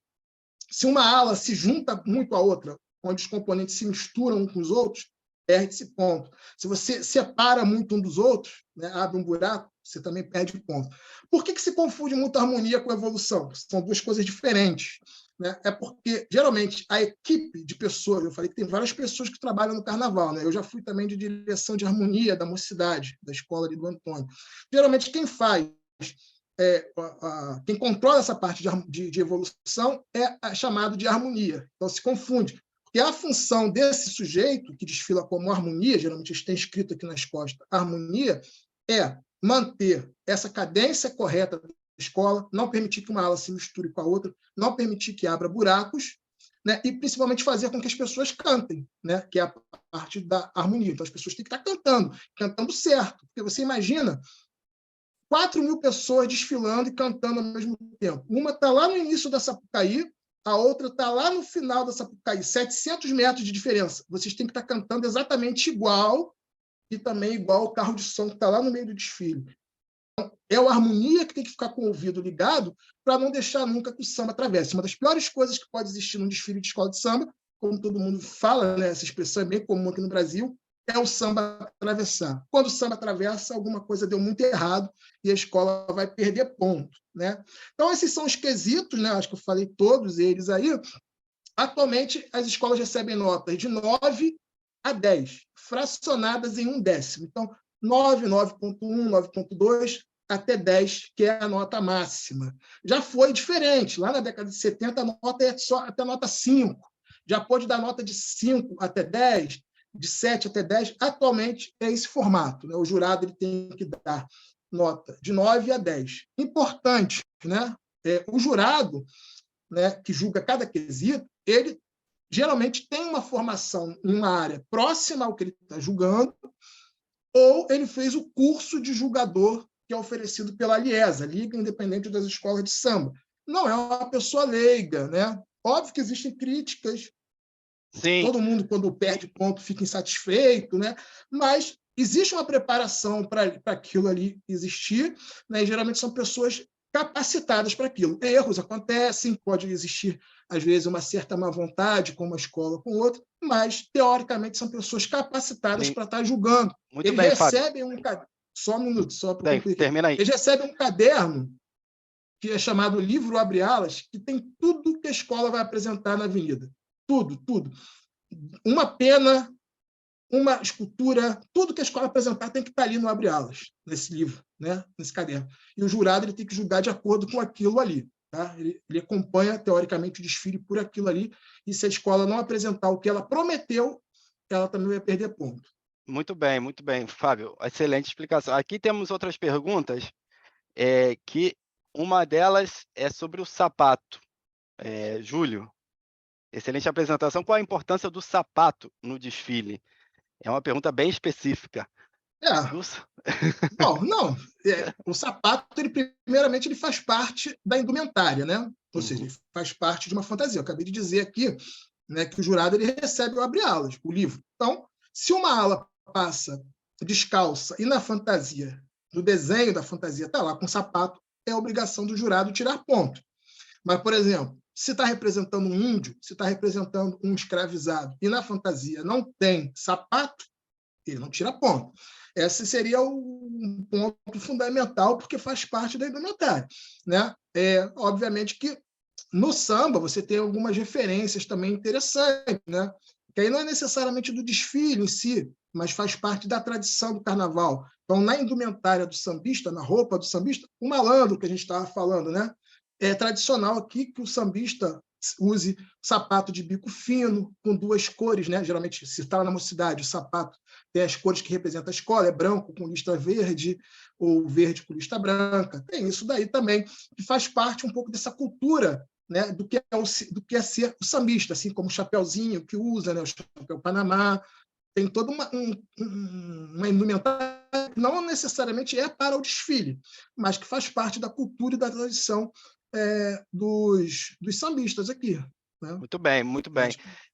Se uma ala se junta muito à outra, onde os componentes se misturam uns com os outros, perde-se ponto. Se você separa muito um dos outros, né, abre um buraco, você também perde ponto. Por que se confunde muito a harmonia com a evolução? São duas coisas diferentes. Né? É porque, geralmente, a equipe de pessoas, eu falei que tem várias pessoas que trabalham no carnaval, né? Eu já fui também de direção de harmonia da Mocidade, da escola ali do Antônio. Geralmente, quem faz, quem controla essa parte de evolução é chamado de harmonia. Então, se confunde. Porque a função desse sujeito, que desfila como harmonia, geralmente está escrito aqui nas costas, harmonia, é manter essa cadência correta da escola, não permitir que uma ala se misture com a outra, não permitir que abra buracos, né? E principalmente fazer com que as pessoas cantem, né? Que é a parte da harmonia. Então, as pessoas têm que estar cantando certo. Porque você imagina 4.000 pessoas desfilando e cantando ao mesmo tempo. Uma está lá no início da Sapucaí, a outra está lá no final da Sapucaí, 700 metros de diferença. Vocês têm que estar cantando exatamente igual, e também igual o carro de som que está lá no meio do desfile. Então, é a harmonia que tem que ficar com o ouvido ligado para não deixar nunca que o samba atravesse. Uma das piores coisas que pode existir num desfile de escola de samba, como todo mundo fala, né, essa expressão é bem comum aqui no Brasil, é o samba atravessar. Quando o samba atravessa, alguma coisa deu muito errado e a escola vai perder ponto. Né? Então, esses são os quesitos, né? Acho que eu falei todos eles aí. Atualmente, as escolas recebem notas de 9 a 10, fracionadas em 1/10. Então, 9, 9.1, 9.2, até 10, que é a nota máxima. Já foi diferente. Lá na década de 70, a nota é só até nota 5. Já pôde dar nota de 5 até 10, de 7 até 10. Atualmente, é esse formato. Né? O jurado ele tem que dar nota de 9 a 10. Importante, né? O jurado, né, que julga cada quesito, ele geralmente tem uma formação em uma área próxima ao que ele está julgando, ou ele fez o curso de julgador que é oferecido pela Liesa, Liga Independente das Escolas de Samba. Não é uma pessoa leiga, né? Óbvio que existem críticas, Sim. Todo mundo, quando perde ponto, fica insatisfeito, né? Mas existe uma preparação para aquilo ali existir, né? E geralmente são pessoas capacitadas para aquilo. Erros acontecem, pode existir, às vezes, uma certa má vontade com uma escola com outra, mas, teoricamente, são pessoas capacitadas para estar julgando. Muito Eles bem, recebem só um minuto, só para concluir. Termina aí. Eles recebem um caderno que é chamado Livro Abre Alas, que tem tudo que a escola vai apresentar na avenida. Tudo, tudo. Uma pena, uma escultura, tudo que a escola apresentar tem que estar ali no Abre Alas, nesse livro, né? Nesse caderno. E o jurado ele tem que julgar de acordo com aquilo ali. Tá? Ele acompanha, teoricamente, o desfile por aquilo ali, e se a escola não apresentar o que ela prometeu, ela também vai perder ponto. Muito bem, Fábio. Excelente explicação. Aqui temos outras perguntas, que uma delas é sobre o sapato. Júlio, excelente apresentação. Qual a importância do sapato no desfile? É uma pergunta bem específica. Não. O sapato, primeiramente, ele faz parte da indumentária, né? Ou seja, ele faz parte de uma fantasia. Eu acabei de dizer aqui, né, que o jurado ele recebe o abre-alas, o livro. Então, se uma ala passa descalça e na fantasia, no desenho da fantasia, está lá com sapato, é obrigação do jurado tirar ponto. Mas, por exemplo, se está representando um índio, se está representando um escravizado e na fantasia não tem sapato, ele não tira ponto. Esse seria um ponto fundamental, porque faz parte da indumentária, né? Obviamente que no samba você tem algumas referências também interessantes, né? Que aí não é necessariamente do desfile em si, mas faz parte da tradição do carnaval. Então, na indumentária do sambista, na roupa do sambista, o malandro que a gente estava falando, né? É tradicional aqui que o sambista use sapato de bico fino, com 2 cores, né? Geralmente, se está na mocidade, o sapato tem as cores que representam a escola, é branco com listra verde, ou verde com listra branca. Tem isso daí também, que faz parte um pouco dessa cultura, né? do que é ser o sambista, assim como o chapeuzinho que usa, né? O chapéu Panamá. Tem toda uma indumentária que não necessariamente é para o desfile, mas que faz parte da cultura e da tradição dos sambistas aqui. Né? Muito bem.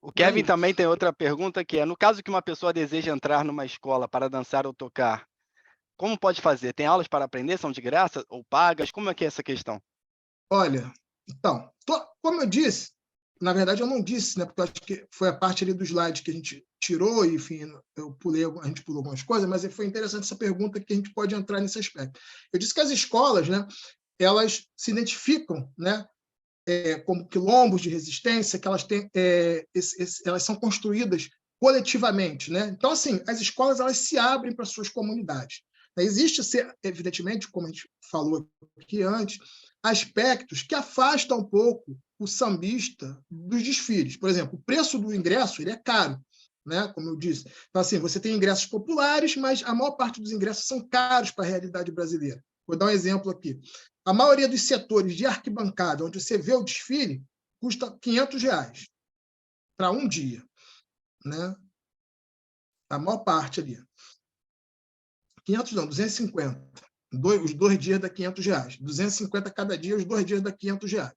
O Kevin também tem outra pergunta, que é, no caso que uma pessoa deseja entrar numa escola para dançar ou tocar, como pode fazer? Tem aulas para aprender? São de graça ou pagas? Como é que é essa questão? Olha, então, como eu disse, na verdade eu não disse, né, porque eu acho que foi a parte ali do slide que a gente tirou, e, enfim, a gente pulou algumas coisas, mas foi interessante essa pergunta que a gente pode entrar nesse aspecto. Eu disse que as escolas, né, elas se identificam, né, como quilombos de resistência, que elas têm, elas são construídas coletivamente, né? Então, assim, as escolas elas se abrem para suas comunidades. Existe, evidentemente, como a gente falou aqui antes, aspectos que afastam um pouco o sambista dos desfiles. Por exemplo, o preço do ingresso ele é caro, né? Como eu disse. Então, assim, você tem ingressos populares, mas a maior parte dos ingressos são caros para a realidade brasileira. Vou dar um exemplo aqui. A maioria dos setores de arquibancada, onde você vê o desfile, custa R$500 para um dia, né? A maior parte ali. 500 não, 250. Os 2 dias dá R$500. 250 cada dia, os 2 dias dá R$500.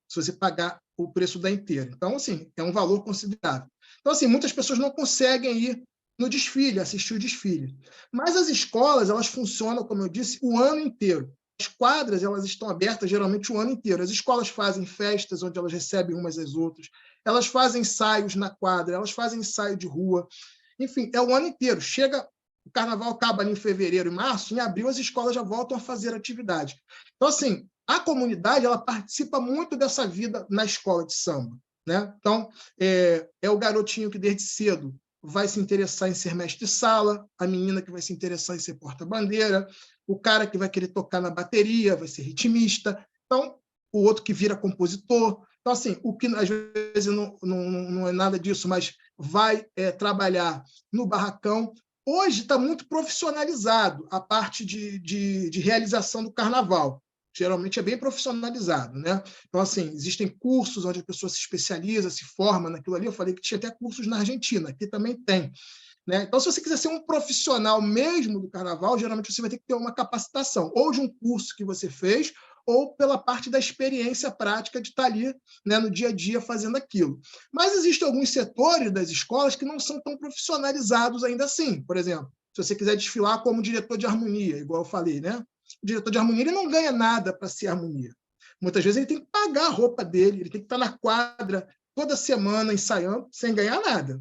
Se você pagar o preço da inteira. Então, assim, é um valor considerável. Então, assim, muitas pessoas não conseguem ir no desfile, assistir o desfile. Mas as escolas, elas funcionam, como eu disse, o ano inteiro. As quadras, elas estão abertas geralmente o ano inteiro. As escolas fazem festas onde elas recebem umas às outras. Elas fazem ensaios na quadra, elas fazem ensaio de rua. Enfim, é o ano inteiro. O carnaval acaba ali em fevereiro e março, em abril as escolas já voltam a fazer atividade. Então, assim, a comunidade ela participa muito dessa vida na escola de samba, né? Então, é o garotinho que desde cedo vai se interessar em ser mestre-sala, a menina que vai se interessar em ser porta-bandeira, o cara que vai querer tocar na bateria vai ser ritmista, então, o outro que vira compositor. Então, assim, o que às vezes não é nada disso, mas vai trabalhar no barracão. Hoje está muito profissionalizado a parte de realização do carnaval. Geralmente é bem profissionalizado, né? Então, assim, existem cursos onde a pessoa se especializa, se forma naquilo ali. Eu falei que tinha até cursos na Argentina, aqui também tem. Né? Então, se você quiser ser um profissional mesmo do carnaval, geralmente você vai ter que ter uma capacitação, ou de um curso que você fez, ou pela parte da experiência prática de estar ali, né, no dia a dia fazendo aquilo. Mas existem alguns setores das escolas que não são tão profissionalizados ainda assim. Por exemplo, se você quiser desfilar como diretor de harmonia, igual eu falei, né? O diretor de harmonia ele não ganha nada para ser harmonia. Muitas vezes ele tem que pagar a roupa dele, ele tem que estar na quadra toda semana ensaiando sem ganhar nada.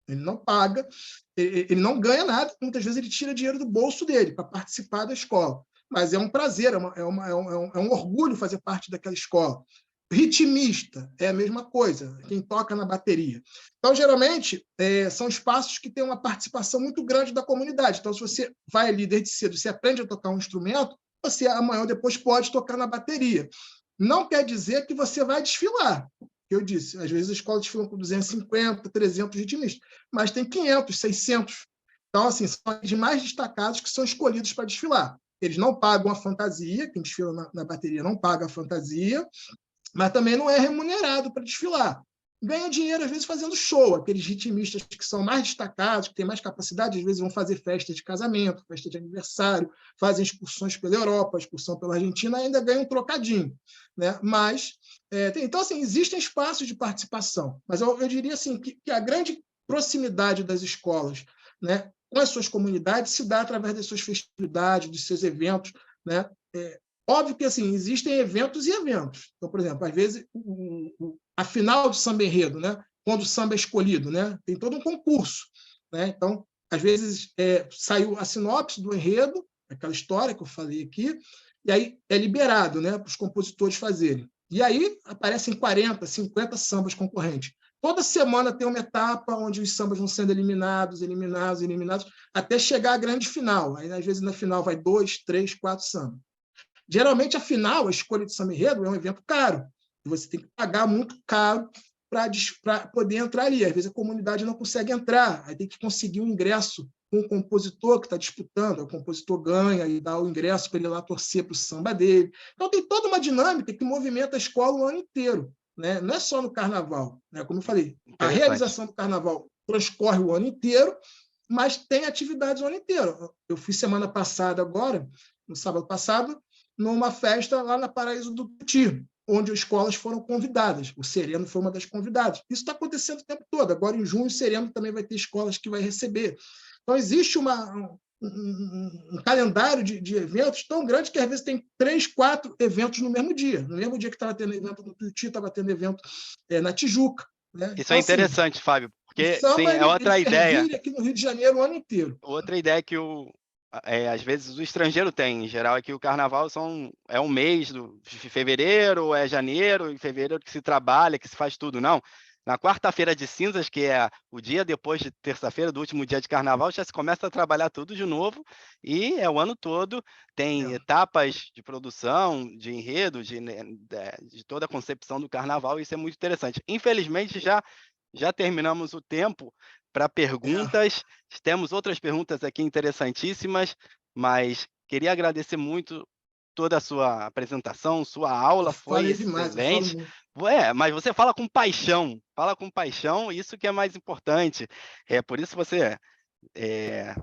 Ele não paga, ele não ganha nada, muitas vezes ele tira dinheiro do bolso dele para participar da escola. Mas é um prazer, é um orgulho fazer parte daquela escola. Ritmista é a mesma coisa, quem toca na bateria. Então, geralmente, são espaços que têm uma participação muito grande da comunidade. Então, se você vai ali desde cedo, você aprende a tocar um instrumento, você amanhã ou depois pode tocar na bateria. Não quer dizer que você vai desfilar. que eu disse, às vezes a escola desfila com 250, 300 ritmistas, mas tem 500, 600. Então, assim, são os mais destacados que são escolhidos para desfilar. Eles não pagam a fantasia, quem desfila na bateria não paga a fantasia, mas também não é remunerado para desfilar. Ganha dinheiro, às vezes, fazendo show. Aqueles ritmistas que são mais destacados, que têm mais capacidade, às vezes vão fazer festa de casamento, festa de aniversário, fazem excursões pela Europa, excursão pela Argentina, ainda ganham um trocadinho, né? Mas, então, assim, existem espaços de participação, mas eu diria assim, que a grande proximidade das escolas, né, com as suas comunidades se dá através das suas festividades, dos seus eventos, né? Óbvio que assim, existem eventos e eventos. Então, por exemplo, às vezes, a final de samba enredo, né? Quando o samba é escolhido, né? Tem todo um concurso, né? Então, às vezes, saiu a sinopse do enredo, aquela história que eu falei aqui, e aí é liberado, né, para os compositores fazerem. E aí aparecem 40, 50 sambas concorrentes. Toda semana tem uma etapa onde os sambas vão sendo eliminados, até chegar à grande final. Aí, às vezes, na final vai 2, 3, 4 sambas. Geralmente, a final, a escolha de samba enredo, é um evento caro. Você tem que pagar muito caro para poder entrar ali. Às vezes, a comunidade não consegue entrar. Aí tem que conseguir um ingresso com o compositor que está disputando. O compositor ganha e dá o ingresso para ele lá torcer para o samba dele. Então, tem toda uma dinâmica que movimenta a escola o ano inteiro, né? Não é só no carnaval, né? Como eu falei, a realização do carnaval transcorre o ano inteiro, mas tem atividades o ano inteiro. Eu fui semana passada agora, no sábado passado, numa festa lá na Paraíso do Tuti, onde as escolas foram convidadas. O Sereno foi uma das convidadas. Isso está acontecendo o tempo todo. Agora, em junho, o Sereno também vai ter escolas que vai receber. Então, existe um calendário de eventos tão grande que, às vezes, tem 3, 4 eventos no mesmo dia. No mesmo dia que estava tendo evento no Tuti, estava tendo evento na Tijuca. Né? Isso então, é interessante, assim, Fábio, porque samba, sim, é outra ideia. Aqui no Rio de Janeiro o ano inteiro. Outra ideia que às vezes o estrangeiro tem, em geral, é que o carnaval é um mês de fevereiro, é janeiro, em fevereiro que se trabalha, que se faz tudo. Não. Na quarta-feira de cinzas, que é o dia depois de terça-feira, do último dia de carnaval, já se começa a trabalhar tudo de novo, e é o ano todo, tem etapas de produção, de enredo, de toda a concepção do carnaval, e isso é muito interessante. Infelizmente, já terminamos o tempo para perguntas. Temos outras perguntas aqui interessantíssimas, mas queria agradecer muito toda a sua apresentação, sua aula foi excelente. Mas você fala com paixão, isso que é mais importante. Por isso você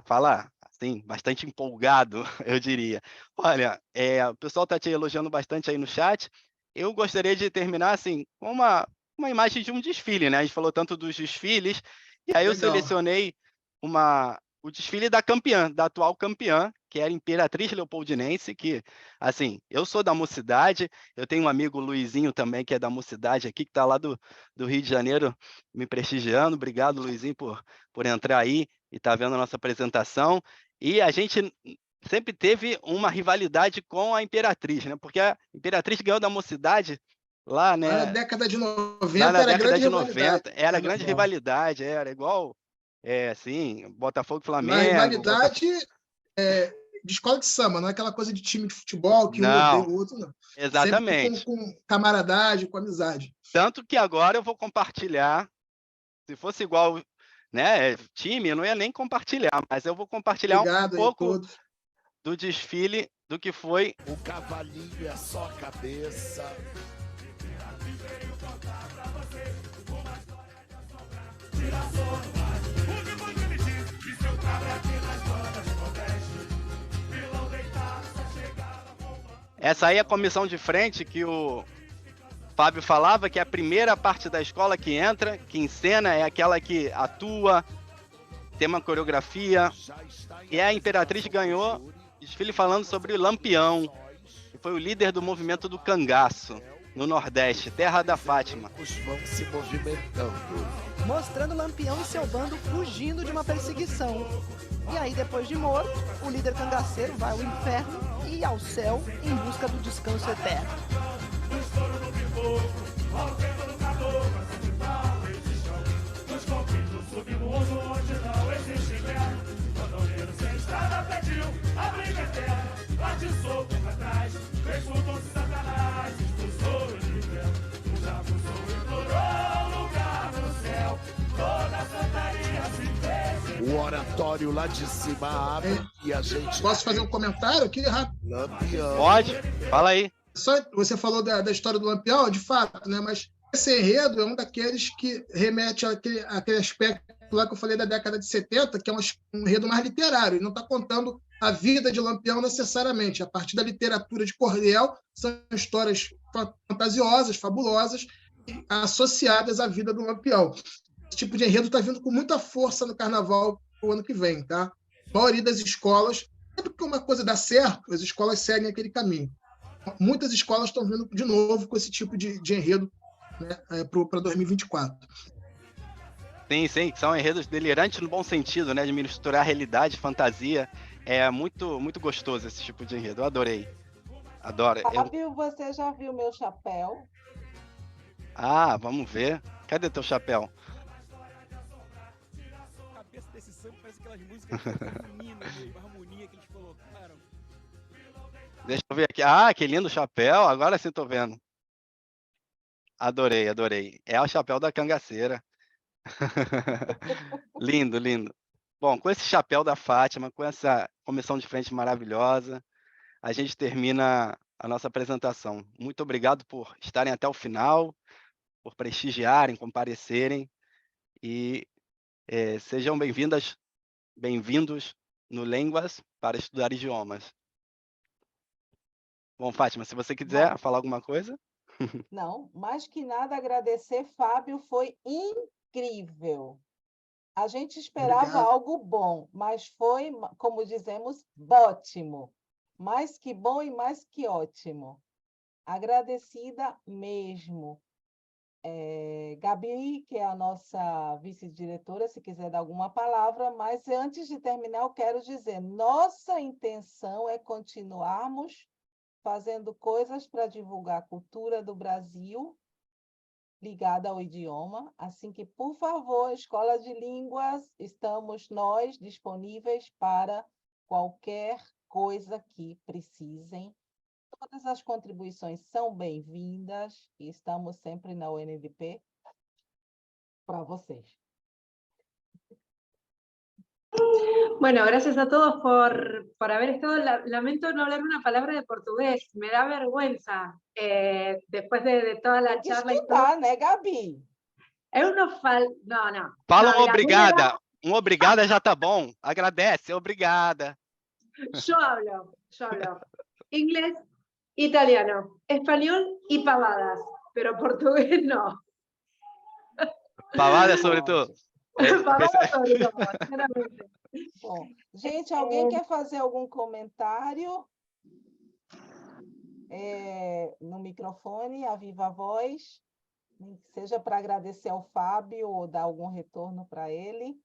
fala assim, bastante empolgado, eu diria. Olha, o pessoal está te elogiando bastante aí no chat. Eu gostaria de terminar assim, com uma imagem de um desfile, né? A gente falou tanto dos desfiles, e aí eu selecionei o desfile da campeã, da atual campeã, que era Imperatriz Leopoldinense, que, assim, eu sou da Mocidade, eu tenho um amigo Luizinho também, que é da Mocidade aqui, que está lá do Rio de Janeiro, me prestigiando. Obrigado, Luizinho, por entrar aí e estar vendo a nossa apresentação. E a gente sempre teve uma rivalidade com a Imperatriz, né? Porque a Imperatriz ganhou da Mocidade lá, né? Na década de 90, era grande rivalidade. Era grande rivalidade, era igual, assim, Botafogo e Flamengo. Na rivalidade de escola de samba, não é aquela coisa de time de futebol que um odeia o outro, não. Exatamente. Sempre com camaradagem, com amizade. Tanto que agora eu vou compartilhar, se fosse igual, né, time, eu não ia nem compartilhar, mas eu vou compartilhar um pouco do desfile do que foi. O cavalinho é só cabeça. Essa aí é a comissão de frente que o Fábio falava, que é a primeira parte da escola que entra, que encena, é aquela que atua, tem uma coreografia. E a Imperatriz ganhou desfile falando sobre o Lampião, que foi o líder do movimento do cangaço no Nordeste, terra da Fátima. Os vão se movimentando, mostrando Lampião e seu bando fugindo de uma perseguição. E aí, depois de morto, o líder cangaceiro vai ao inferno e ao céu em busca do descanso eterno. Satanás, expulsou o inferno, o diabo implorou. oratório lá de cima abre e a gente... Posso fazer um comentário aqui rápido? Lampião. Pode? Fala aí. Só você falou da história do Lampião, de fato, né? Mas esse enredo é um daqueles que remete àquele aspecto lá que eu falei da década de 70, que é um enredo mais literário, ele não está contando a vida de Lampião necessariamente. A partir da literatura de Cordel, são histórias fantasiosas, fabulosas, associadas à vida do Lampião. Esse tipo de enredo está vindo com muita força no Carnaval o ano que vem, tá? A maioria das escolas, sempre que uma coisa dá certo, as escolas seguem aquele caminho. Muitas escolas estão vindo de novo com esse tipo de enredo, né, para 2024. Sim, são enredos delirantes no bom sentido, né? De misturar realidade, fantasia. É muito, muito gostoso esse tipo de enredo. Eu adorei. Adoro. Fábio, você já viu meu chapéu? Ah, vamos ver. Cadê teu chapéu? A cabeça desse samba parece aquelas músicas femininas de harmonia que eles colocaram. Deixa eu ver aqui. Ah, que lindo chapéu. Agora sim tô vendo. Adorei, adorei. É o chapéu da cangaceira. Lindo, lindo. Bom, com esse chapéu da Fátima, com essa comissão de frente maravilhosa, a gente termina a nossa apresentação. Muito obrigado por estarem até o final, por prestigiarem, comparecerem e sejam bem-vindas, bem-vindos no Línguas para estudar idiomas. Bom, Fátima, se você quiser falar alguma coisa. Não, mais que nada agradecer, Fábio, foi incrível. A gente esperava Obrigado. algo bom, mas foi, como dizemos, ótimo. Mais que bom e mais que ótimo. Agradecida mesmo. Gabi, que é a nossa vice-diretora, se quiser dar alguma palavra, mas antes de terminar, eu quero dizer, nossa intenção é continuarmos fazendo coisas para divulgar a cultura do Brasil ligada ao idioma. Assim que, por favor, Escola de Línguas, estamos nós disponíveis para qualquer coisa que precisem. Todas as contribuições são bem-vindas e estamos sempre na UNDP para vocês. Bueno, gracias a todos por haber estado. Lamento no hablar una palabra de portugués, me da vergüenza después de toda la charla. Estudar, né, Gabi? Eu não falo. Não. Fala No, um obrigada. Um obrigada já tá bom. Agradece, obrigada. Yo hablo inglés, italiano, español y pavadas, pero portugués no. Pavada sobre tudo. Pavadas sobre todo, sinceramente. Bom, gente, alguém quer fazer algum comentário? No microfone, a viva voz, seja para agradecer ao Fábio ou dar algum retorno para ele,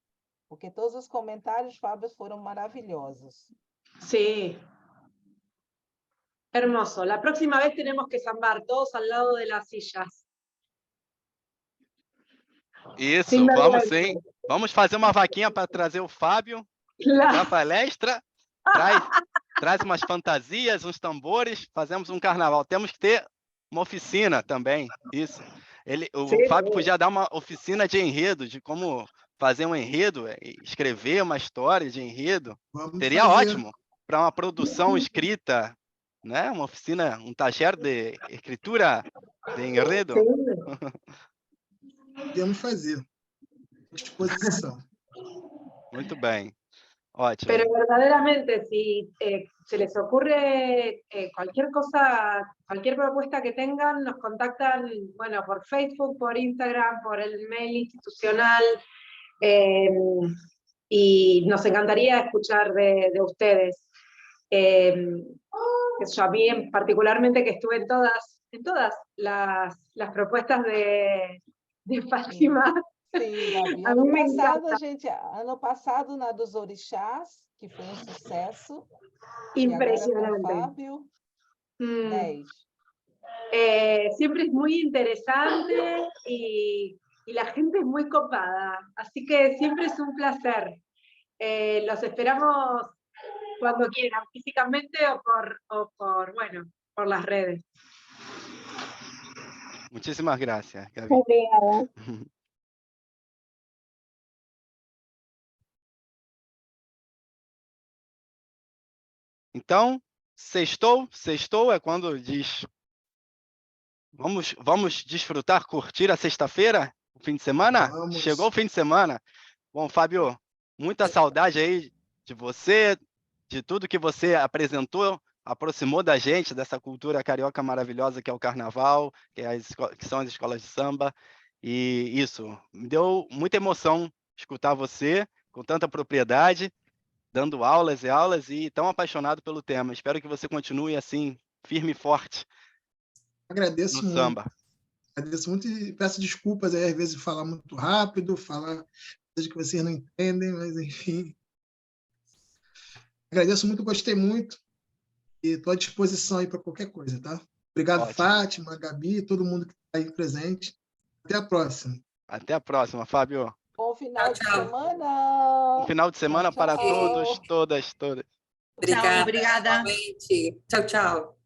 porque todos os comentários, Fábio, foram maravilhosos. Sí. Hermoso. La próxima vez tenemos que zambar todos al lado de las sillas. Isso, Sim, vamos verdade. sim. Vamos fazer uma vaquinha para trazer o Fábio Claro. para a palestra. Traz umas fantasias, uns tambores, fazemos um carnaval. Temos que ter uma oficina também, isso. O Fábio podia dar uma oficina de enredo, de como fazer um enredo, escrever uma história de enredo. Seria ótimo para uma produção escrita, né? Uma oficina, um taller de escritura de enredo. Podemos fazer. Disposição. Muito bem. Ótimo. Pero verdaderamente, si se les ocurre cualquier cosa, cualquier propuesta que tengan, nos contactan, bueno, por Facebook, por Instagram, por el mail institucional, y nos encantaría escuchar de ustedes. Yo a mí particularmente, que estuve en todas las propuestas de Fátima. Sim, Gabi. Ano passado, na dos Orixás, que foi um sucesso. Impresionante. E agora com Fábio, 10. Siempre es muy interesante y la gente es muy copada, así que siempre es un placer. Los esperamos cuando quieran, físicamente o por las redes. Muchísimas gracias, Gabi. Obrigada. Então, sextou é quando diz vamos desfrutar, curtir a sexta-feira, o fim de semana? Vamos. Chegou o fim de semana. Bom, Fábio, muita saudade aí de você, de tudo que você apresentou, aproximou da gente, dessa cultura carioca maravilhosa que é o carnaval, que são as escolas de samba. E isso, me deu muita emoção escutar você com tanta propriedade, dando aulas e aulas e tão apaixonado pelo tema. Espero que você continue assim, firme e forte Agradeço no muito. samba. Agradeço muito e peço desculpas aí, às vezes, de falar muito rápido, falar coisas que vocês não entendem, mas, enfim. Agradeço muito, gostei muito e estou à disposição aí para qualquer coisa, tá? Obrigado, Ótimo. Fátima, Gabi, todo mundo que está aí presente. Até a próxima. Até a próxima, Fábio. Bom final Tchau, tchau. de semana. Um final de semana Tchau, para tchau. todos, todas. Obrigada. obrigada. Igualmente. Tchau, tchau.